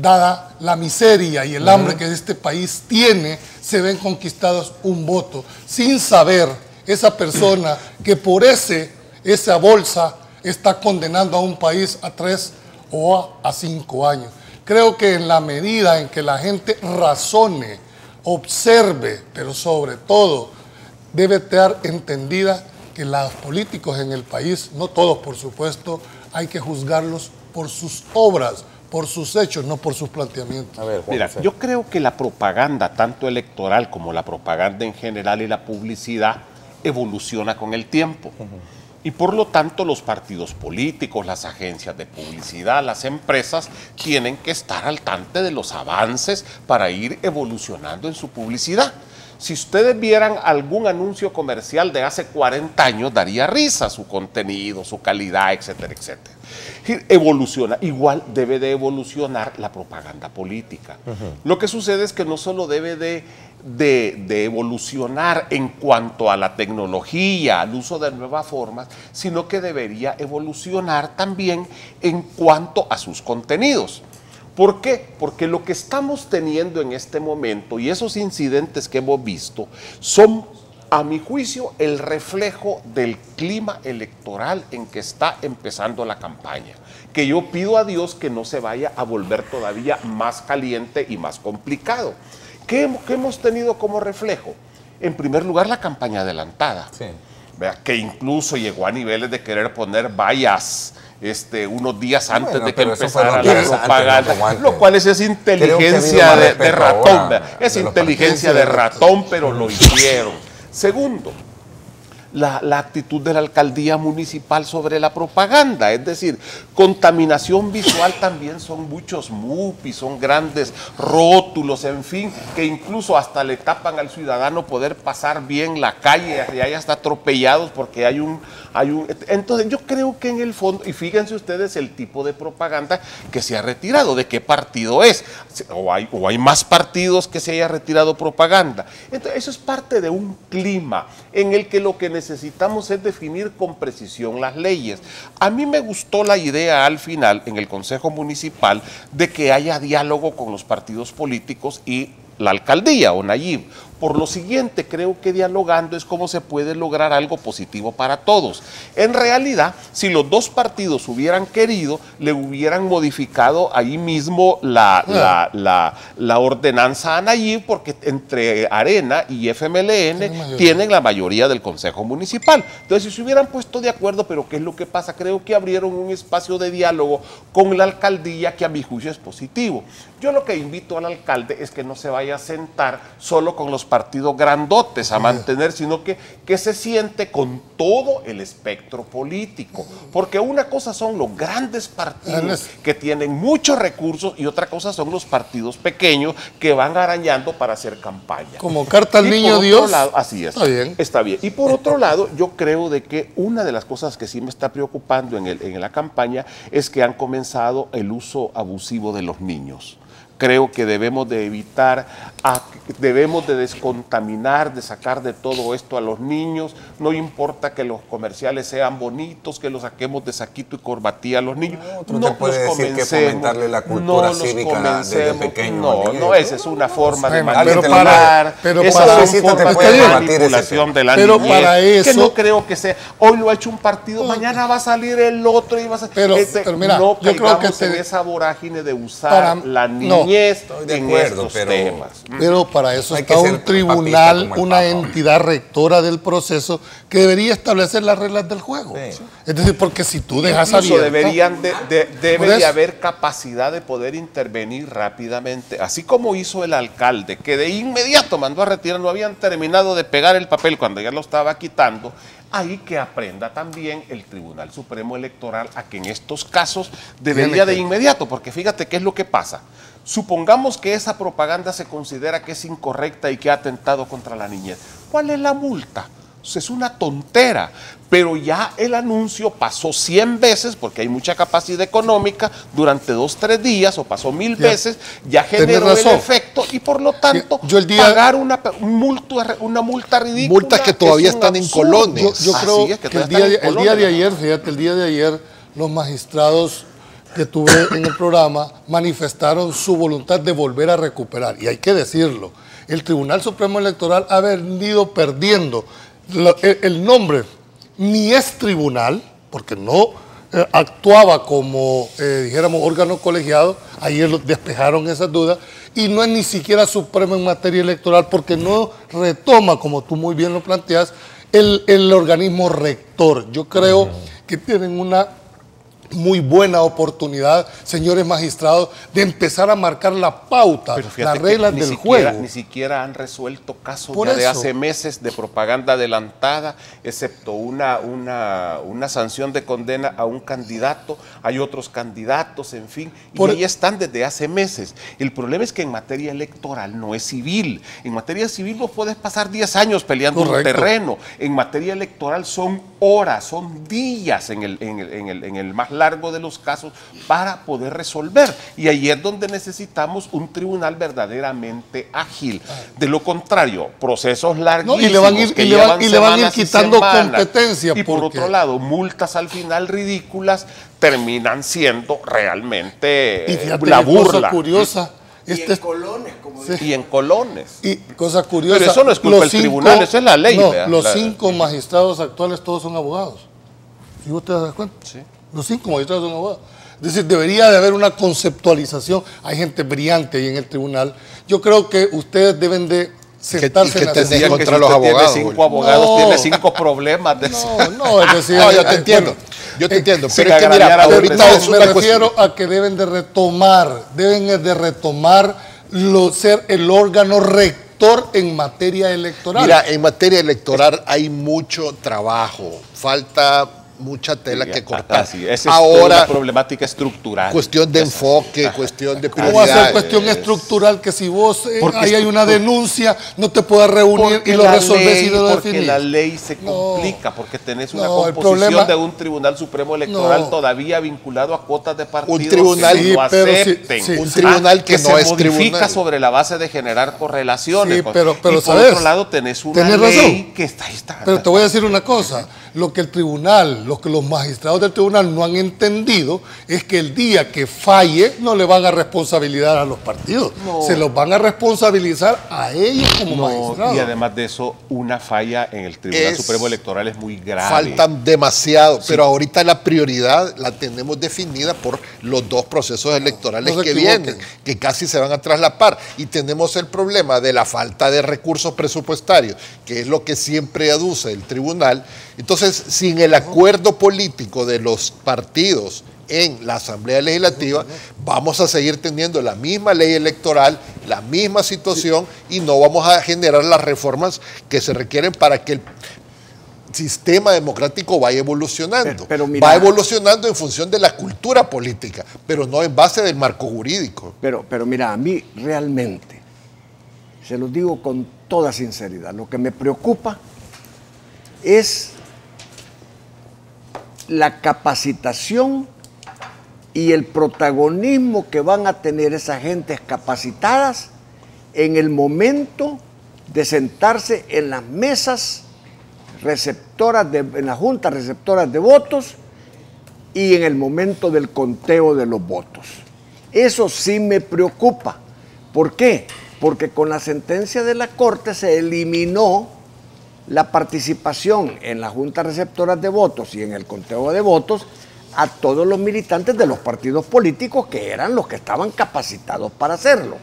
Dada la miseria y el hambre que este país tiene, se ven conquistados un voto, sin saber esa persona que por esa bolsa está condenando a un país a 3 o a 5 años. Creo que en la medida en que la gente razone, observe, pero sobre todo debe estar entendida que los políticos en el país, no todos por supuesto, hay que juzgarlos por sus obras, por sus hechos, no por sus planteamientos. A ver, Juan Mira, José. yo creo que la propaganda, tanto electoral como la propaganda en general y la publicidad, evoluciona con el tiempo. Y por lo tanto los partidos políticos, las agencias de publicidad, las empresas tienen que estar al tanto de los avances para ir evolucionando en su publicidad. Si ustedes vieran algún anuncio comercial de hace 40 años, daría risa su contenido, su calidad, etcétera, etcétera. Evoluciona, igual debe de evolucionar la propaganda política. Lo que sucede es que no solo debe de evolucionar en cuanto a la tecnología, al uso de nuevas formas, sino que debería evolucionar también en cuanto a sus contenidos. ¿Por qué? Porque lo que estamos teniendo en este momento y esos incidentes que hemos visto son, a mi juicio, el reflejo del clima electoral en que está empezando la campaña, que yo pido a Dios que no se vaya a volver todavía más caliente y más complicado. ¿Qué hemos tenido como reflejo? En primer lugar, la campaña adelantada, Sí. ¿verdad? Que incluso llegó a niveles de querer poner vallas unos días antes Bueno, de que pero eso fue empezara unos la días antes, propaganda, no aguante. lo cual es inteligencia de ratón, ahora es de los inteligencia de ratón, pero lo hicieron. Segundo, la actitud de la alcaldía municipal sobre la propaganda, es decir, contaminación visual también son muchos MUPI, son grandes rótulos, en fin, que incluso hasta le tapan al ciudadano poder pasar bien la calle y hay hasta atropellados porque hay un... Entonces yo creo que en el fondo, y fíjense ustedes el tipo de propaganda que se ha retirado, de qué partido es, o hay más partidos que se haya retirado propaganda. Entonces eso es parte de un clima en el que lo que necesitamos es definir con precisión las leyes. A mí me gustó la idea al final en el Consejo Municipal de que haya diálogo con los partidos políticos y la alcaldía o Nayib. Por lo siguiente, creo que dialogando es como se puede lograr algo positivo para todos. En realidad, si los dos partidos hubieran querido, le hubieran modificado ahí mismo la ordenanza a Nayib, porque entre Arena y FMLN tienen la mayoría del Consejo Municipal. Entonces, si se hubieran puesto de acuerdo, pero ¿qué es lo que pasa? Creo que abrieron un espacio de diálogo con la alcaldía que a mi juicio es positivo. Yo lo que invito al alcalde es que no se vaya a sentar solo con los partidos grandotes a mantener, sino que se siente con todo el espectro político. Porque una cosa son los grandes partidos que tienen muchos recursos y otra cosa son los partidos pequeños que van arañando para hacer campaña. Como carta al niño Dios. Lado, así es. Está bien. Está bien. Y por otro lado, yo creo de que una de las cosas que sí me está preocupando en la campaña es que han comenzado el uso abusivo de los niños. Creo que debemos de evitar, debemos de descontaminar, de sacar de todo esto a los niños. No importa que los comerciales sean bonitos, que los saquemos de saquito y corbatilla a los niños. Otro te puede decir que fomentarle la cultura cívica desde pequeño. No, esa es una forma de Pero manipular. Esa es una forma de manipulación de la niñez. Pero para eso... Que no creo que sea, hoy lo ha hecho un partido, mañana va a salir el otro y va a... Pero mira, no yo creo que en esa vorágine de usar la niñez niñez, estoy de en acuerdo, estos pero temas. Pero para eso Hay está que ser un tribunal, papista como el una Papa. entidad rectora del proceso que debería establecer las reglas del juego. Sí. Es decir, porque si tú dejas Incluso abierto... debe Por de eso. haber capacidad de poder intervenir rápidamente, así como hizo el alcalde, que de inmediato mandó a retirar, no habían terminado de pegar el papel cuando ya lo estaba quitando. Ahí que aprenda también el Tribunal Supremo Electoral a que en estos casos debería de inmediato, porque fíjate qué es lo que pasa. Supongamos que esa propaganda se considera que es incorrecta y que ha atentado contra la niñez. ¿Cuál es la multa? Es una tontera, pero ya el anuncio pasó 100 veces, porque hay mucha capacidad económica, durante 2, 3 días, o pasó 1000 veces, ya generó el efecto, y por lo tanto, pagar una multa ridícula. Multas que todavía es un están en absurdo. colones. Yo creo Así es, que todavía están en el día de colones. ayer, fíjate, el día de ayer, los magistrados que tuve en el programa manifestaron su voluntad de volver a recuperar. Y hay que decirlo, el Tribunal Supremo Electoral ha venido perdiendo el nombre. Ni es tribunal, porque no actuaba como, dijéramos, órgano colegiado. Ayer despejaron esas dudas. Y no es ni siquiera supremo en materia electoral, porque no retoma, como tú muy bien lo planteas, el organismo rector. Yo creo que tienen una muy buena oportunidad, señores magistrados, de empezar a marcar la pauta, Pero fíjate las reglas que del juego. Ni siquiera han resuelto casos Por ya de eso. hace meses de propaganda adelantada, excepto una sanción de condena a un candidato. Hay otros candidatos, en fin, y ahí están desde hace meses. El problema es que en materia electoral no es civil. En materia civil vos podés pasar 10 años peleando un terreno. En materia electoral son horas, son días en el más largo de los casos para poder resolver. Y ahí es donde necesitamos un tribunal verdaderamente ágil. De lo contrario, procesos larguísimos y le van a ir- que y le van- llevan y le van a ir semanas y quitando semanas. competencia, Y por porque- otro lado, multas al final ridículas terminan siendo realmente Y fíjate la qué cosa burla. curiosa. colones, como Y en colones. Y cosa curiosa. Pero eso no es culpa los del tribunal, eso es la ley, No, vea, los la- 5 magistrados actuales todos son abogados. ¿Y vos te das cuenta? Sí. Los 5 magistrados son abogados. Es decir, debería de haber una conceptualización. Hay gente brillante ahí en el tribunal. Yo creo que ustedes deben de sentarse que en la tenés sesión. contra si los usted abogados, tiene 5 Julio. abogados, No. tiene 5 problemas. De No, es decir... No, yo te entiendo. bueno, Yo te entiendo. sin Pero es que mira, agraviar a los ahorita demás. es me una refiero cuestión. a que deben de retomar ser el órgano rector en materia electoral. Mira, en materia electoral hay mucho trabajo. Falta mucha tela que cortar. Esa es Ahora, una problemática estructural. cuestión de Esa- enfoque, cuestión de ¿Cómo va a prioridades. ser cuestión estructural que si vos Porque ahí hay una por- denuncia, no te puedas reunir Porque y lo la resolvés y ley- lo porque definís? la ley se No. complica, porque tenés una No, el composición problema- de un Tribunal Supremo Electoral No. todavía vinculado a cuotas de partidos tribunal- que Sí, no pero sí, acepten. sí, Un tribunal que no se es modifica tribunal. sobre la base de generar correlaciones. Sí, pues. pero y por ¿sabes? otro lado tenés una Tenés ley razón. que está ahí. Está, Pero te voy a decir una cosa, lo que el tribunal, lo que los magistrados del tribunal no han entendido es que el día que falle no le van a responsabilizar a los partidos, se los van a responsabilizar a ellos como No, magistrados. y además de eso, una falla en el Tribunal Es- Supremo Electoral es muy grave. Faltan demasiado, pero ahorita la prioridad la tenemos definida por los 2 procesos electorales No se que equivoquen. vienen, que casi se van a traslapar. Y tenemos el problema de la falta de recursos presupuestarios, que es lo que siempre aduce el tribunal. Entonces, sin el acuerdo político de los partidos en la Asamblea Legislativa, vamos a seguir teniendo la misma ley electoral, la misma situación, y no vamos a generar las reformas que se requieren para que el sistema democrático vaya evolucionando. Pero mira- va evolucionando en función de la cultura política, pero no en base del marco jurídico. Pero mira, a mí realmente, se los digo con toda sinceridad, lo que me preocupa es la capacitación y el protagonismo que van a tener esas gentes capacitadas en el momento de sentarse en las mesas receptoras, en las juntas receptoras de votos y en el momento del conteo de los votos. Eso sí me preocupa. ¿Por qué? Porque con la sentencia de la Corte se eliminó la participación en las juntas receptoras de votos y en el conteo de votos a todos los militantes de los partidos políticos que eran los que estaban capacitados para hacerlo.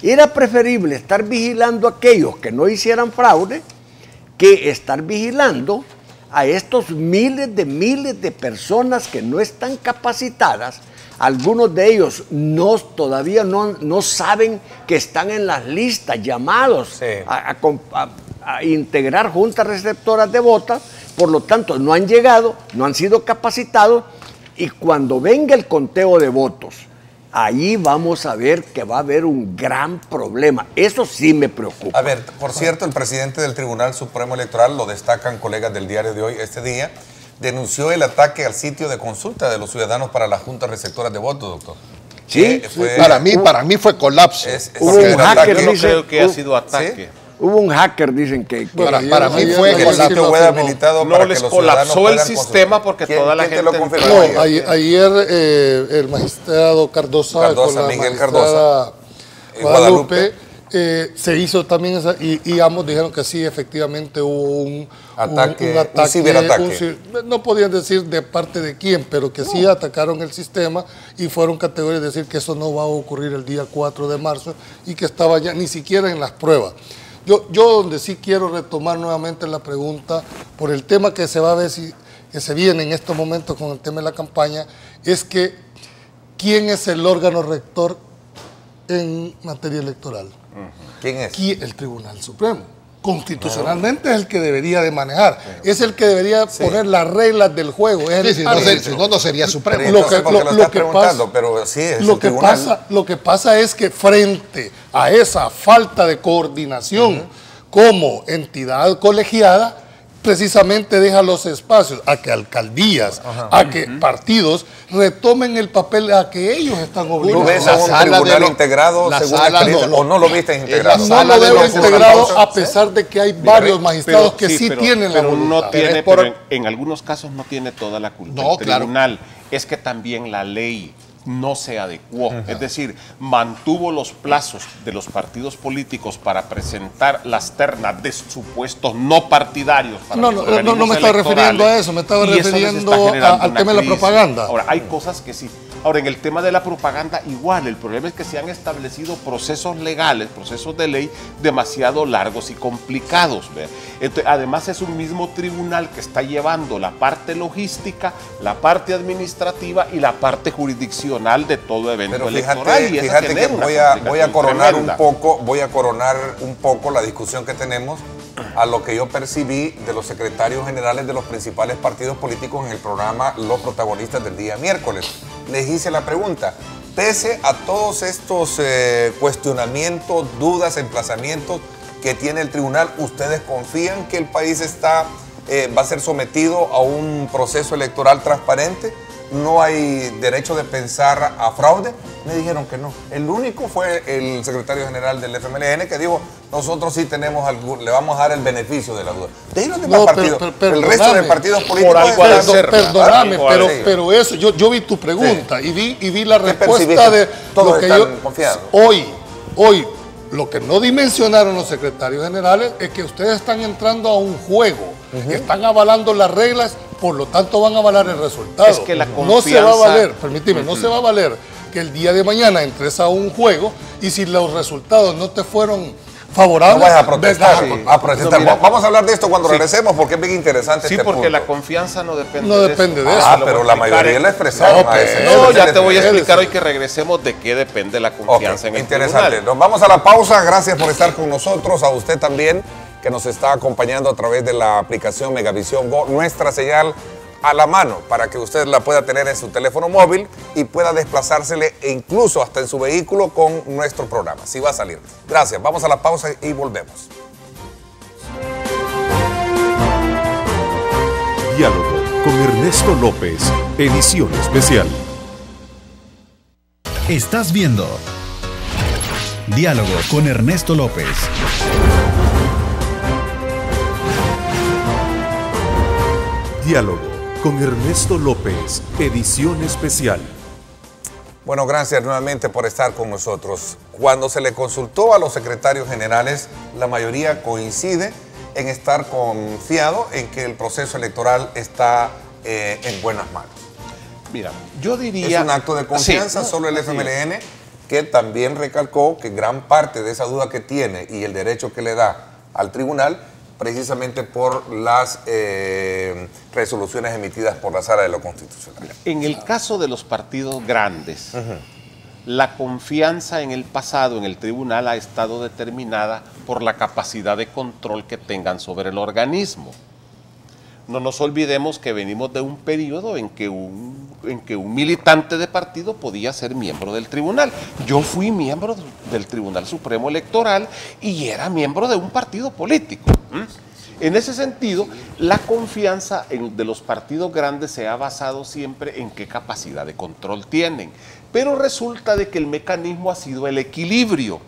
Era preferible estar vigilando a aquellos que no hicieran fraude que estar vigilando a estos miles de personas que no están capacitadas. Algunos de ellos todavía no saben que están en las listas llamados a integrar juntas receptoras de votos, por lo tanto no han llegado, no han sido capacitados, y cuando venga el conteo de votos, ahí vamos a ver que va a haber un gran problema. Eso sí me preocupa. A ver, por cierto, el presidente del Tribunal Supremo Electoral, lo destacan colegas del diario de hoy, este día, denunció el ataque al sitio de consulta de los ciudadanos para las juntas receptoras de votos, doctor. Sí, para mí fue colapso. Hubo un hacker, yo no creo que ha sido ataque. ¿Sí? Hubo un hacker, dicen que para mí fue el sitio web habilitado no para les que los colapsó el ciudadanos sistema porque toda la ¿quién gente te lo confirmó? No, ayer el magistrado Cardosa con la Miguel magistrada Cardosa, Guadalupe, se hizo también esa, y ambos dijeron que sí, efectivamente hubo un ataque, un ciberataque. No podían decir de parte de quién, pero que sí atacaron el sistema y fueron categóricos de decir que eso no va a ocurrir el día 4 de marzo y que estaba ya ni siquiera en las pruebas. Yo donde sí quiero retomar nuevamente la pregunta por el tema que se va a ver que se viene en estos momentos con el tema de la campaña, es que ¿quién es el órgano rector en materia electoral? ¿Quién es? El Tribunal Supremo. Constitucionalmente es el que debería de manejar, es el que debería poner las reglas del juego. Es si no sería Supremo. Lo que pasa es que frente a esa falta de coordinación como entidad colegiada, precisamente deja los espacios a que alcaldías, a que partidos retomen el papel a que ellos están obligados. ¿Tú ves a un tribunal integrado según la experiencia o no lo viste integrado? No lo veo integrado a pesar de que hay varios magistrados que sí tienen la voluntad. Pero en algunos casos no tiene toda la culpa el tribunal. Es que también la ley no se adecuó, es decir, mantuvo los plazos de los partidos políticos para presentar las ternas de supuestos no partidarios. No me estaba refiriendo a eso, me estaba refiriendo al tema de la propaganda. Ahora, hay cosas que sí. Ahora, en el tema de la propaganda, igual, el problema es que se han establecido procesos legales, procesos de ley demasiado largos y complicados. Entonces, además, es un mismo tribunal que está llevando la parte logística, la parte administrativa y la parte jurisdiccional de todo evento electoral. Fíjate que voy a coronar un poco la discusión que tenemos a lo que yo percibí de los secretarios generales de los principales partidos políticos en el programa Los Protagonistas del día miércoles. Les hice la pregunta, pese a todos estos cuestionamientos, dudas, emplazamientos que tiene el tribunal, ¿ustedes confían que el país va a ser sometido a un proceso electoral transparente? ¿No hay derecho de pensar a fraude? Me dijeron que no. El único fue el secretario general del FMLN que dijo, nosotros sí le vamos a dar el beneficio de la duda. El resto de partidos políticos... Perdóname, pero eso, yo vi tu pregunta y vi la respuesta de lo que yo... confiados. Hoy, lo que no dimensionaron los secretarios generales es que ustedes están entrando a un juego, están avalando las reglas, por lo tanto van a avalar el resultado. Es que la confianza... No se va a valer, permíteme, no se va a valer que el día de mañana entres a un juego y si los resultados no te fueron favorables... No vas a protestar. Vamos a hablar de esto cuando regresemos porque es bien interesante este punto. porque la confianza no depende de eso. Pero la mayoría la expresaron a ese. Ya te voy a explicar hoy que regresemos de qué depende la confianza en el interesante. tribunal. Nos vamos a la pausa. Gracias por estar con nosotros. A usted también que nos está acompañando a través de la aplicación Megavisión Go, nuestra señal a la mano para que usted la pueda tener en su teléfono móvil y pueda desplazársele e incluso hasta en su vehículo con nuestro programa. Sí va a salir. Gracias. Vamos a la pausa y volvemos. Diálogo con Ernesto López, edición especial. Estás viendo Diálogo con Ernesto López. Diálogo con Ernesto López, edición especial. Bueno, gracias nuevamente por estar con nosotros. Cuando se le consultó a los secretarios generales, la mayoría coincide en estar confiado en que el proceso electoral está en buenas manos. Mira, yo diría... Es un acto de confianza, sí, solo el FMLN, que también recalcó que gran parte de esa duda que tiene y el derecho que le da al tribunal, precisamente por las resoluciones emitidas por la Sala de lo Constitucional. En el caso de los partidos grandes, la confianza en el pasado, en el tribunal, ha estado determinada por la capacidad de control que tengan sobre el organismo. No nos olvidemos que venimos de un periodo en que un militante de partido podía ser miembro del tribunal. Yo fui miembro del Tribunal Supremo Electoral y era miembro de un partido político. En ese sentido, la confianza de los partidos grandes se ha basado siempre en qué capacidad de control tienen. Pero resulta de que el mecanismo ha sido el equilibrio.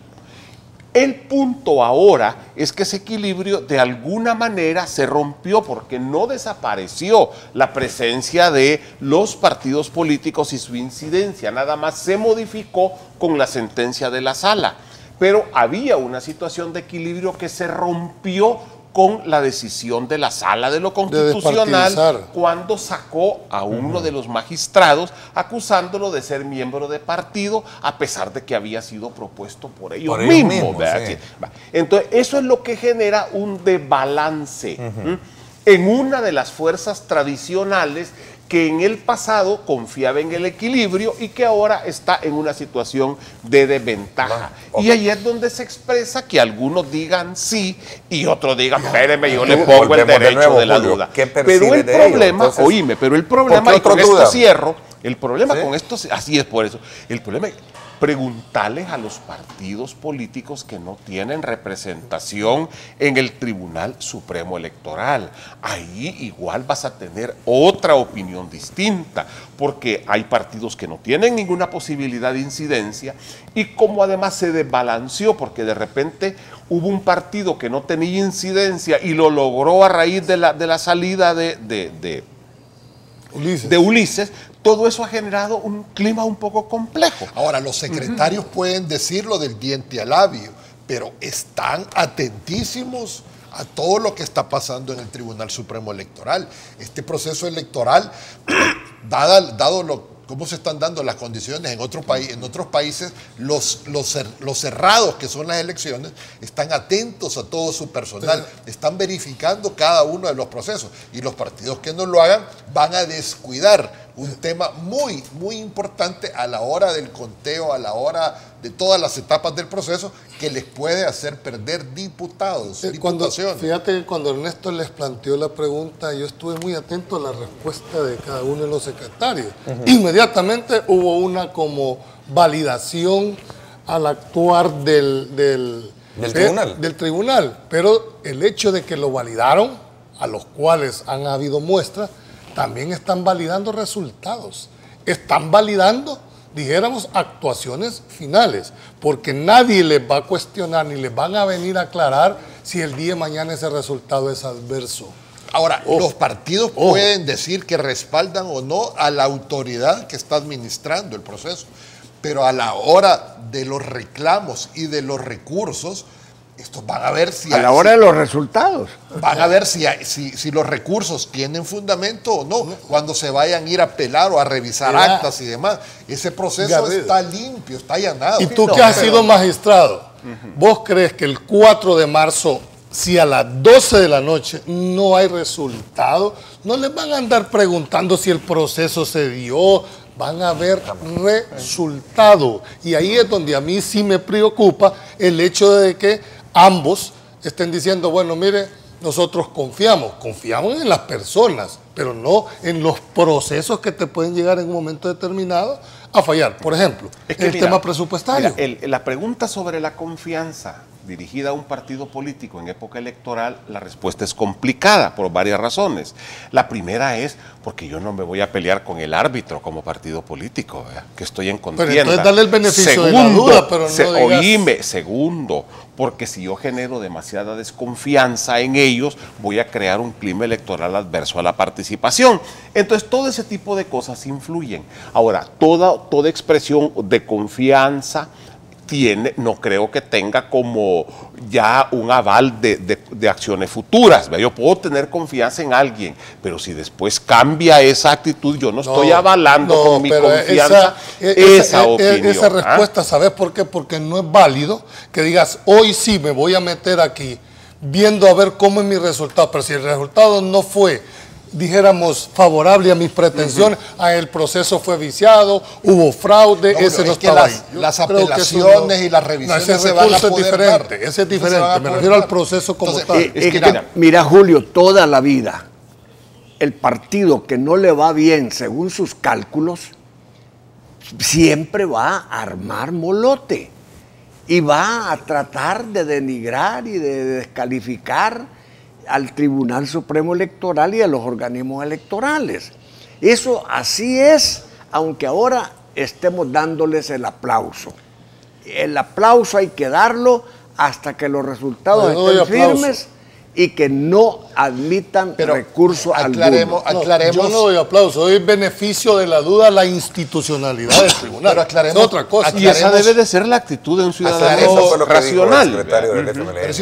El punto ahora es que ese equilibrio de alguna manera se rompió porque no desapareció la presencia de los partidos políticos y su incidencia, nada más se modificó con la sentencia de la sala. Pero había una situación de equilibrio que se rompió con la decisión de la Sala de lo Constitucional cuando sacó a uno de los magistrados acusándolo de ser miembro de partido a pesar de que había sido propuesto por ellos mismos. Sí. Entonces, eso es lo que genera un desbalance en una de las fuerzas tradicionales que en el pasado confiaba en el equilibrio y que ahora está en una situación de desventaja. Y ahí es donde se expresa que algunos digan sí y otros digan, espéreme, yo le pongo el derecho de la duda. Pero el problema, oíme, pero el problema, y con esto cierro, el problema con esto, así es por eso, el problema es preguntarles a los partidos políticos que no tienen representación en el Tribunal Supremo Electoral. Ahí igual vas a tener otra opinión distinta, porque hay partidos que no tienen ninguna posibilidad de incidencia y como además se desbalanceó porque de repente hubo un partido que no tenía incidencia y lo logró a raíz de la salida de Ulises, todo eso ha generado un clima un poco complejo. Ahora, los secretarios pueden decirlo del diente al labio, pero están atentísimos a todo lo que está pasando en el Tribunal Supremo Electoral. Este proceso electoral, dado cómo se están dando las condiciones en otros países, los cerrados que son las elecciones están atentos a todo su personal, están verificando cada uno de los procesos y los partidos que no lo hagan van a descuidar un tema muy, muy importante a la hora del conteo, a la hora de todas las etapas del proceso, que les puede hacer perder diputados, diputaciones. Fíjate que cuando Ernesto les planteó la pregunta, yo estuve muy atento a la respuesta de cada uno de los secretarios. Inmediatamente hubo una como validación al actuar del tribunal, pero el hecho de que lo validaron, a los cuales han habido muestras, también están validando resultados, están validando, dijéramos, actuaciones finales, porque nadie les va a cuestionar ni les van a venir a aclarar si el día de mañana ese resultado es adverso. Ahora, los partidos pueden decir que respaldan o no a la autoridad que está administrando el proceso, pero a la hora de los reclamos y de los recursos, estos van a ver si... A la hora de los resultados. Van a ver si los recursos tienen fundamento o no, cuando se vayan a ir a apelar o a revisar actas y demás. Ese proceso está limpio, está allanado. Y tú que has sido magistrado, ¿vos crees que el 4 de marzo, si a las 12 de la noche no hay resultado, no les van a andar preguntando si el proceso se dio? Van a ver resultado. Y ahí es donde a mí sí me preocupa el hecho de que ambos estén diciendo, bueno, mire, nosotros confiamos en las personas, pero no en los procesos que te pueden llegar en un momento determinado a fallar. Por ejemplo, el tema presupuestario. La pregunta sobre la confianza dirigida a un partido político en época electoral, la respuesta es complicada por varias razones. La primera es porque yo no me voy a pelear con el árbitro como partido político, que estoy en contienda. Pero entonces dale el beneficio de la duda, pero no digas... Oíme, segundo, porque si yo genero demasiada desconfianza en ellos, voy a crear un clima electoral adverso a la participación. Entonces, todo ese tipo de cosas influyen. Ahora, toda expresión de confianza no creo que tenga como ya un aval de acciones futuras. Yo puedo tener confianza en alguien, pero si después cambia esa actitud, yo no estoy avalando con mi confianza esa opinión. Esa respuesta, ¿sabes por qué? Porque no es válido que digas, hoy sí me voy a meter aquí, viendo a ver cómo es mi resultado, pero si el resultado no fue, dijéramos, favorable a mis pretensiones, el proceso fue viciado, hubo fraude, ese no estaba ahí. Las apelaciones y las revisiones se van a poder dar. Ese es diferente, me refiero al proceso como tal. Mira, Julio, toda la vida, el partido que no le va bien según sus cálculos, siempre va a armar molote y va a tratar de denigrar y de descalificar al Tribunal Supremo Electoral y a los organismos electorales. Eso así es, aunque ahora estemos dándoles el aplauso. El aplauso hay que darlo hasta que los resultados estén firmes y que no admitan recurso alguno. Yo no doy aplauso, doy beneficio de la duda a la institucional del tribunal. Pero aclaremos, es otra cosa. Y esa debe de ser la actitud de un ciudadano racional. Pero es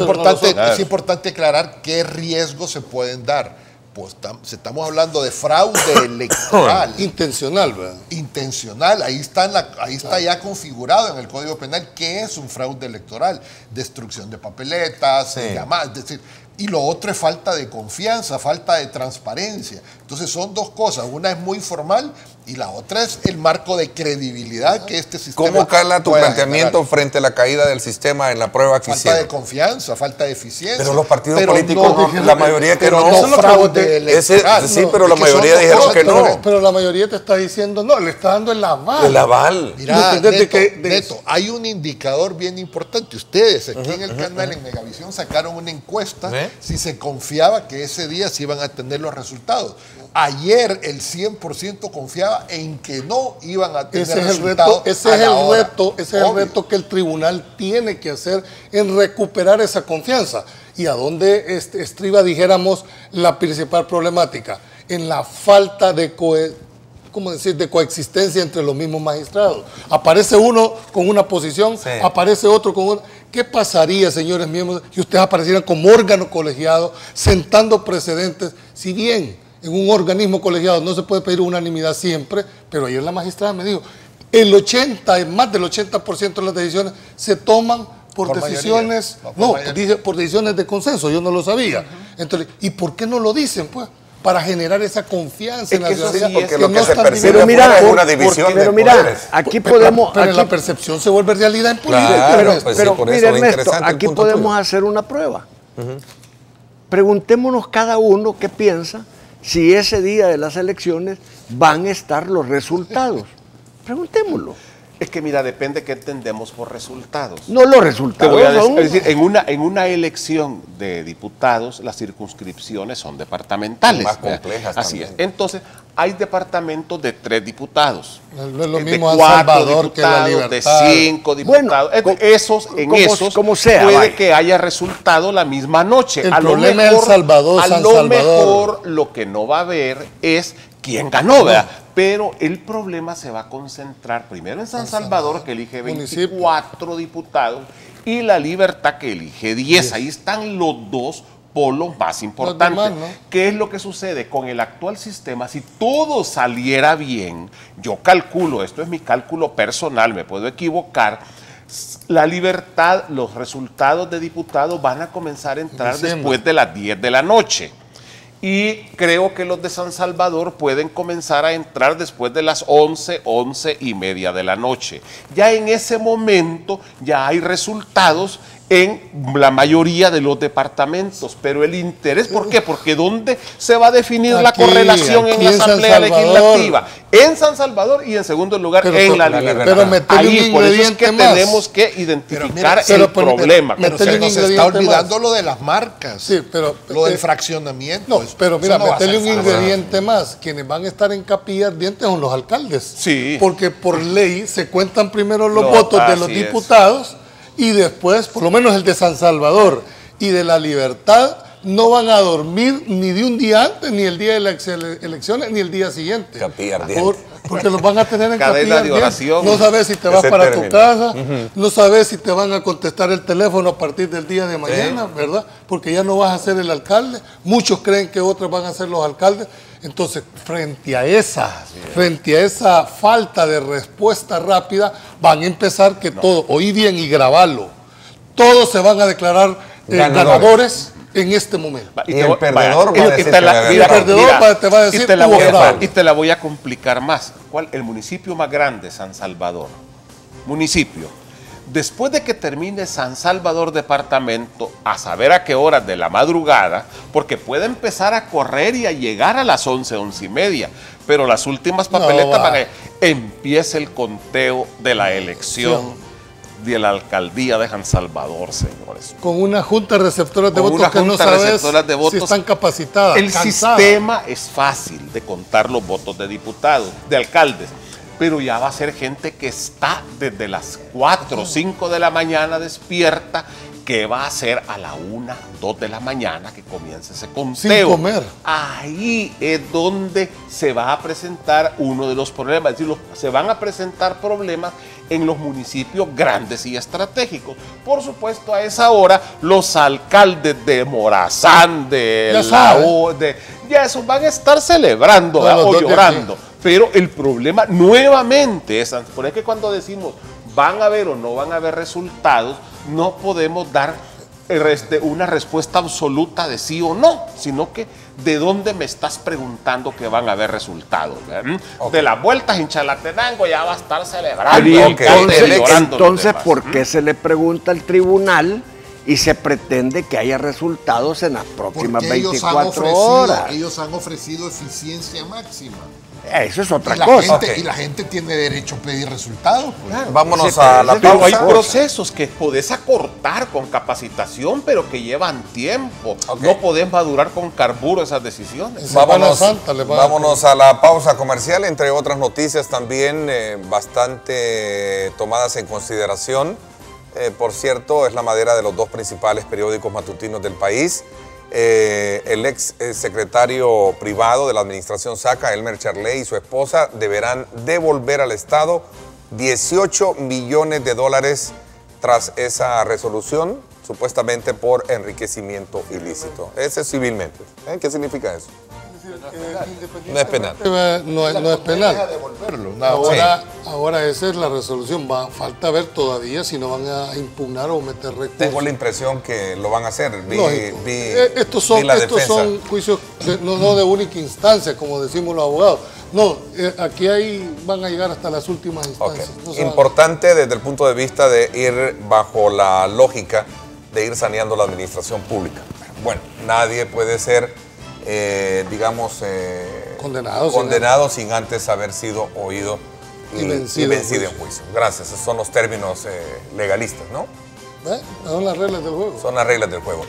importante aclarar qué riesgos se pueden dar. Pues estamos hablando de fraude electoral. Intencional, ¿verdad? Intencional, ahí está ya configurado en el Código Penal qué es un fraude electoral. Destrucción de papeletas, llamadas, es decir, y lo otro es falta de confianza, falta de transparencia. Entonces son dos cosas, una es muy formal y la otra es el marco de credibilidad que este sistema. ¿Cómo cala tu planteamiento frente a la caída del sistema en la prueba que hicieron? Falta de confianza, falta de eficiencia. Pero los partidos políticos, la mayoría que no. Fraude electoral. Sí, pero la mayoría dijeron que no. Pero la mayoría te está diciendo, no, le está dando el aval. El aval. Mira, Neto, hay un indicador bien importante. Ustedes aquí en el canal, en Megavisión, sacaron una encuesta si se confiaba que ese día se iban a tener los resultados. Ayer el 100% confiaba en que no iban a tener resultados. Ese es el reto que el tribunal tiene que hacer en recuperar esa confianza. ¿Y a dónde estriba, dijéramos, la principal problemática? En la falta de coexistencia entre los mismos magistrados. Aparece uno con una posición, aparece otro con otra. ¿Qué pasaría, señores miembros, si ustedes aparecieran como órgano colegiado, sentando precedentes? Si bien en un organismo colegiado no se puede pedir unanimidad siempre, pero ayer la magistrada me dijo, más del 80% de las decisiones se toman por decisiones, por decisiones de consenso, yo no lo sabía. Entonces, ¿y por qué no lo dicen, pues? Para generar esa confianza en la ciudadanía. Porque lo que se percibe es una división de poderes. Aquí podemos... Pero la percepción se vuelve realidad en política. Claro, pero mire, Ernesto, aquí podemos hacer una prueba. Preguntémonos cada uno qué piensa si ese día de las elecciones van a estar los resultados. Preguntémoslo. Es que mira, depende qué entendemos por resultados. No, los resultados. Te voy a decir, es decir, en una elección de diputados, las circunscripciones son departamentales. Más complejas. Así también. es. Entonces, hay departamentos de 3 diputados. No es lo mismo de 4 Salvador que la Libertad. De 5 diputados. Bueno, esos como sea, puede que haya resultado la misma noche. El problema es El Salvador, a lo mejor lo que no va a haber es quién ganó, ¿verdad? Pero el problema se va a concentrar primero en San Salvador, que elige 24 diputados, y la Libertad, que elige 10. Ahí están los dos polos más importantes. Demás, ¿no? ¿Qué es lo que sucede con el actual sistema? Si todo saliera bien, yo calculo, esto es mi cálculo personal, me puedo equivocar, la Libertad, los resultados de diputados van a comenzar a entrar después de las 10 de la noche. Y creo que los de San Salvador pueden comenzar a entrar después de las 11, 11:30 de la noche. Ya en ese momento ya hay resultados en la mayoría de los departamentos, pero el interés, ¿por qué? Porque ¿dónde se va a definir la correlación en la Asamblea Legislativa? En San Salvador y en segundo lugar en la Libertad. Pero ahí, por eso es que tenemos que identificar el problema. Pero se nos está olvidando lo de las marcas, lo del fraccionamiento. No, pero mira, meterle un ingrediente más. Quienes van a estar en capilla ardiente son los alcaldes. Sí. Porque por ley se cuentan primero los votos de los diputados. Y después, por lo menos el de San Salvador y de la Libertad, no van a dormir ni de un día antes, ni el día de las elecciones, ni el día siguiente. Porque los van a tener en cadena capilla de al día. oración. No sabes si te vas Ese para término. tu casa, no sabes si te van a contestar el teléfono a partir del día de mañana, ¿verdad? Porque ya no vas a ser el alcalde. Muchos creen que otros van a ser los alcaldes. Entonces, frente a esa falta de respuesta rápida, van a empezar que todo, oí bien y grabarlo, todos se van a declarar ganadores en este momento. Y el perdedor va a decir que la Y el perdedor te va a decir, y te la hubo voy a- fraude. y te la voy a complicar más. ¿Cuál? El municipio más grande, San Salvador. Municipio. Después de que termine San Salvador departamento, a saber a qué horas de la madrugada, porque puede empezar a correr y a llegar a las 11, 11:30, pero las últimas papeletas va. para que empiece el conteo de la elección de la alcaldía de San Salvador, señores. Con una junta receptora de Con votos una que no junta sabes receptora de si votos. están capacitadas. El cansadas. sistema es fácil de contar los votos de diputados, de alcaldes, pero ya va a ser gente que está desde las 4 o 5 de la mañana despierta, que va a ser a la 1, 2 de la mañana que comience ese conteo. Sin comer. Ahí es donde se va a presentar uno de los problemas, es decir, se van a presentar problemas en los municipios grandes y estratégicos. Por supuesto, a esa hora, los alcaldes de Morazán, de Ya la saben. U, ya esos van a estar celebrando, Todos los o dos de llorando. Pero el problema nuevamente es, por eso que cuando decimos van a haber o no van a haber resultados, no podemos dar una respuesta absoluta de sí o no, sino que de dónde me estás preguntando que van a haber resultados. De las vueltas en Chalatenango ya va a estar celebrando. Y el alcalde llorando los entonces, demás. ¿por qué se le pregunta al tribunal y se pretende que haya resultados en las próximas Porque 24 horas? ellos han ofrecido eficiencia máxima. Eso es otra Y la cosa. gente, y la gente tiene derecho a pedir resultados. Pues. Vámonos Ese- a la ese- Pero hay pausa. procesos que podés acortar con capacitación, pero que llevan tiempo. Ok. No podés madurar con carburo esas decisiones. Vámonos, Semana Santa le va a- vámonos a la pausa comercial, entre otras noticias también bastante tomadas en consideración. Por cierto, es la madera de los dos principales periódicos matutinos del país. El ex secretario privado de la administración SACA, Elmer Charley, y su esposa deberán devolver al Estado 18 millones de dólares tras esa resolución, supuestamente por enriquecimiento ilícito. Ese es civilmente. ¿Qué significa eso? No es penal. No es penal. Devolverlo, nada más. Ahora esa es la resolución. Falta ver todavía si no van a impugnar o meter recursos. Tengo la impresión que lo van a hacer. Lógico. Estos vi la son defensa. juicios no de única instancia, como decimos los abogados. No, aquí van a llegar hasta las últimas Ok. instancias. No se van a- Importante desde el punto de vista de ir bajo la lógica de ir saneando la administración pública. Bueno, nadie puede ser, condenado sin antes haber sido oído y vencido en juicio. Gracias, esos son los términos legalistas, ¿no? Son las reglas del juego. Son las reglas del juego.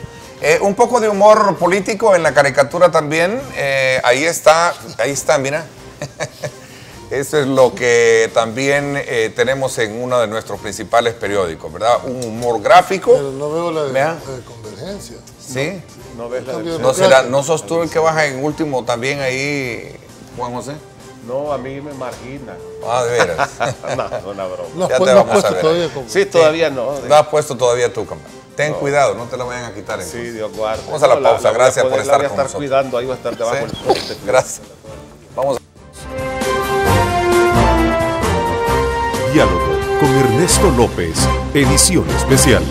Un poco de humor político en la caricatura también. Ahí está, mira. Eso es lo que también tenemos en uno de nuestros principales periódicos, ¿verdad? Un humor gráfico. Pero no veo la Vea. de Convergencia. Sí. ¿No ves la Cambio ¿No será, no sos tú el que baja en último también ahí, Juan José? No, a mí me margina. Ah, de veras. No, una broma. No has Ya te no has vamos a puesto ver. todavía como- Sí, todavía no. No has puesto todavía tú, compa. Ten cuidado, no te lo vayan a quitar. Sí, entonces. Dios guarde. Vamos a la pausa, voy a gracias por poner, estar la voy a con estar nosotros. cuidando, ahí va a estar debajo del Sí. poste. Gracias. Vamos a... Diálogo con Ernesto López, edición especial.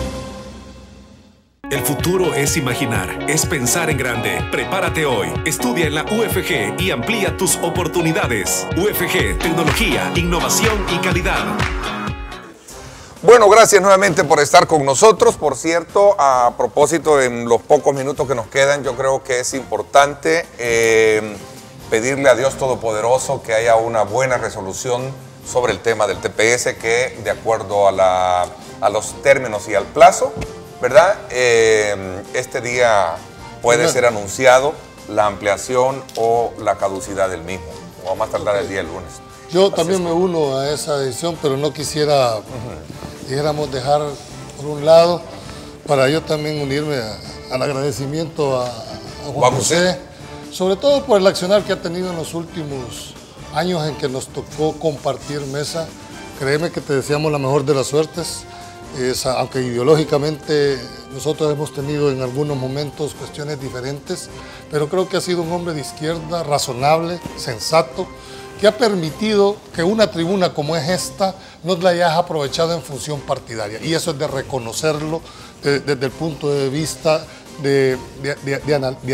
El futuro es imaginar, es pensar en grande. Prepárate hoy. Estudia en la UFG y amplía tus oportunidades. UFG, tecnología, innovación y calidad. Bueno, gracias nuevamente por estar con nosotros. Por cierto, a propósito, en los pocos minutos que nos quedan, yo creo que es importante pedirle a Dios Todopoderoso que haya una buena resolución sobre el tema del TPS, que de acuerdo a los términos y al plazo, ¿verdad? Este día puede ser anunciado la ampliación o la caducidad del mismo, o a más tardar el día lunes. Yo también me uno a esa decisión, pero no quisiera, dijéramos, dejar por un lado, para yo también unirme al agradecimiento a Juan Vamos, José, sobre todo por el accionar que ha tenido en los últimos años en que nos tocó compartir mesa. Créeme que te deseamos la mejor de las suertes. Aunque ideológicamente nosotros hemos tenido en algunos momentos cuestiones diferentes, pero creo que ha sido un hombre de izquierda razonable, sensato, que ha permitido que una tribuna como es esta no la hayas aprovechado en función partidaria. Y eso es de reconocerlo desde el punto de vista de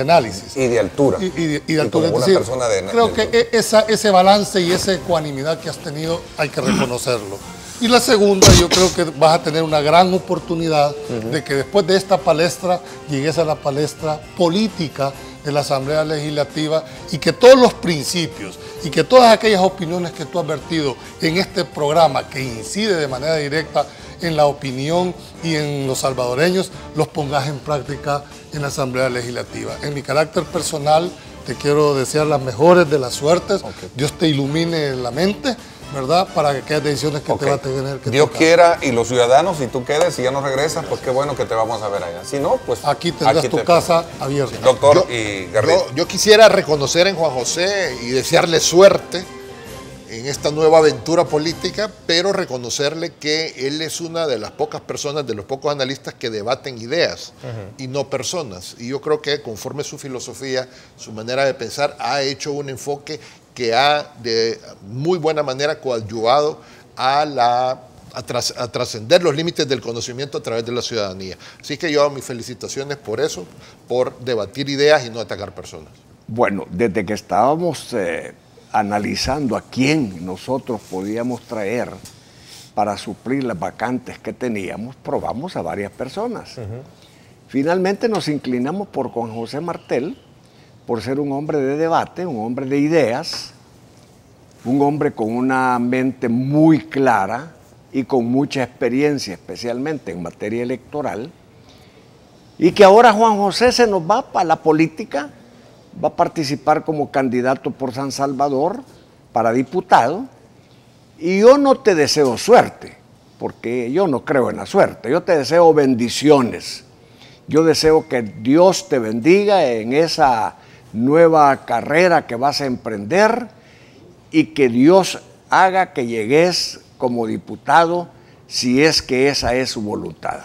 análisis. Y de altura. Y de altura. Como una persona de creo que ese balance y esa ecuanimidad que has tenido hay que reconocerlo. Y la segunda, yo creo que vas a tener una gran oportunidad de que después de esta palestra llegues a la palestra política de la Asamblea Legislativa y que todos los principios y que todas aquellas opiniones que tú has vertido en este programa que incide de manera directa en la opinión y en los salvadoreños, los pongas en práctica en la Asamblea Legislativa. En mi carácter personal, te quiero desear las mejores de las suertes. Dios te ilumine la mente, ¿verdad? Para aquellas decisiones que te va a tener que Dios tocar. quiera, y los ciudadanos, si tú quedes, si ya no regresas, pues qué bueno que te vamos a ver allá. Si no, pues aquí tendrás tu casa abierta. Doctor y Garrido. Yo quisiera reconocer en Juan José y desearle suerte en esta nueva aventura política, pero reconocerle que él es una de las pocas personas, de los pocos analistas que debaten ideas y no personas. Y yo creo que conforme su filosofía, su manera de pensar, ha hecho un enfoque que ha de muy buena manera coadyuvado a trascender los límites del conocimiento a través de la ciudadanía. Así que yo mis felicitaciones por eso, por debatir ideas y no atacar personas. Bueno, desde que estábamos analizando a quién nosotros podíamos traer para suplir las vacantes que teníamos, probamos a varias personas. Finalmente nos inclinamos por Juan José Martel, por ser un hombre de debate, un hombre de ideas, un hombre con una mente muy clara y con mucha experiencia, especialmente en materia electoral, y que ahora Juan José se nos va para la política, va a participar como candidato por San Salvador para diputado, y yo no te deseo suerte, porque yo no creo en la suerte, yo te deseo bendiciones. Yo deseo que Dios te bendiga en esa nueva carrera que vas a emprender y que Dios haga que llegues como diputado si es que esa es su voluntad.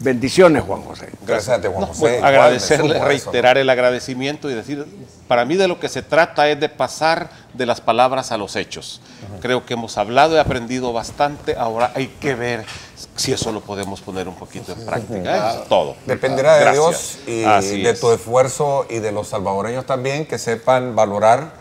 Bendiciones, Juan José. Gracias a ti, Juan José. Pues, agradecerle, reiterar el agradecimiento y decir, para mí de lo que se trata es de pasar de las palabras a los hechos. Creo que hemos hablado y aprendido bastante, ahora hay que ver si eso lo podemos poner un poquito en práctica. Eso es todo. Dependerá de Gracias. Dios y de tu esfuerzo y de los salvadoreños también, que sepan valorar,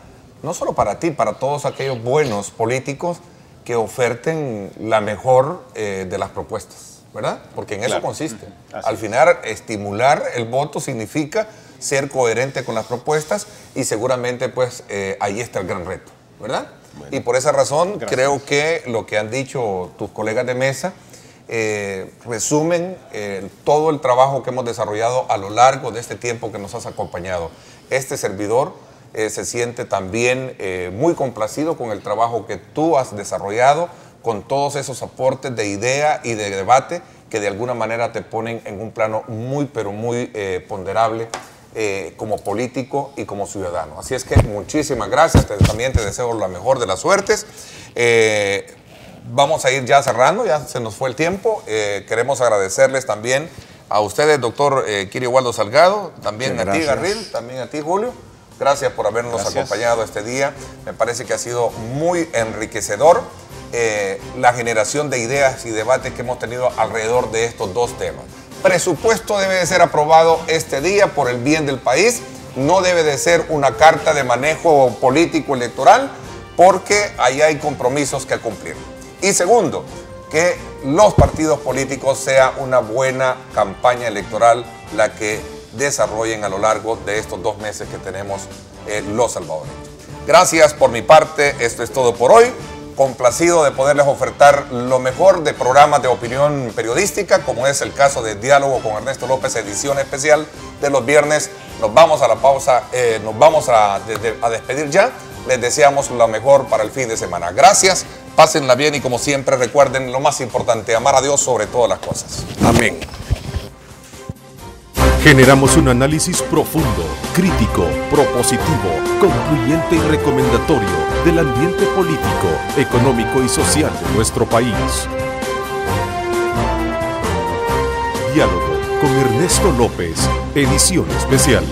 no solo para ti, para todos aquellos buenos políticos que oferten la mejor de las propuestas, ¿verdad? Porque en eso consiste. Al final, estimular el voto significa ser coherente con las propuestas y seguramente pues ahí está el gran reto, ¿verdad? Bueno, y por esa razón creo que lo que han dicho tus colegas de mesa resumen todo el trabajo que hemos desarrollado a lo largo de este tiempo que nos has acompañado. Este servidor se siente también muy complacido con el trabajo que tú has desarrollado, con todos esos aportes de idea y de debate que de alguna manera te ponen en un plano muy, pero muy ponderable como político y como ciudadano. Así es que muchísimas gracias, también te deseo la mejor de las suertes. Vamos a ir ya cerrando, ya se nos fue el tiempo. Queremos agradecerles también a ustedes, doctor Kirio Waldo Salgado, también a ti, Garril, también a ti, Julio. Gracias por habernos acompañado este día. Me parece que ha sido muy enriquecedor la generación de ideas y debates que hemos tenido alrededor de estos dos temas. Presupuesto debe de ser aprobado este día por el bien del país. No debe de ser una carta de manejo político electoral, porque ahí hay compromisos que cumplir. Y segundo, que los partidos políticos sea una buena campaña electoral la que desarrollen a lo largo de estos 2 meses que tenemos los salvadoreños. Gracias por mi parte, esto es todo por hoy. Complacido de poderles ofertar lo mejor de programas de opinión periodística, como es el caso de Diálogo con Ernesto López, edición especial de los viernes. Nos vamos a la pausa, nos vamos a despedir ya. Les deseamos lo mejor para el fin de semana. Gracias, pásenla bien y como siempre recuerden lo más importante, amar a Dios sobre todas las cosas. Amén. Generamos un análisis profundo, crítico, propositivo, concluyente y recomendatorio del ambiente político, económico y social de nuestro país. Diálogo con Ernesto López, edición especial.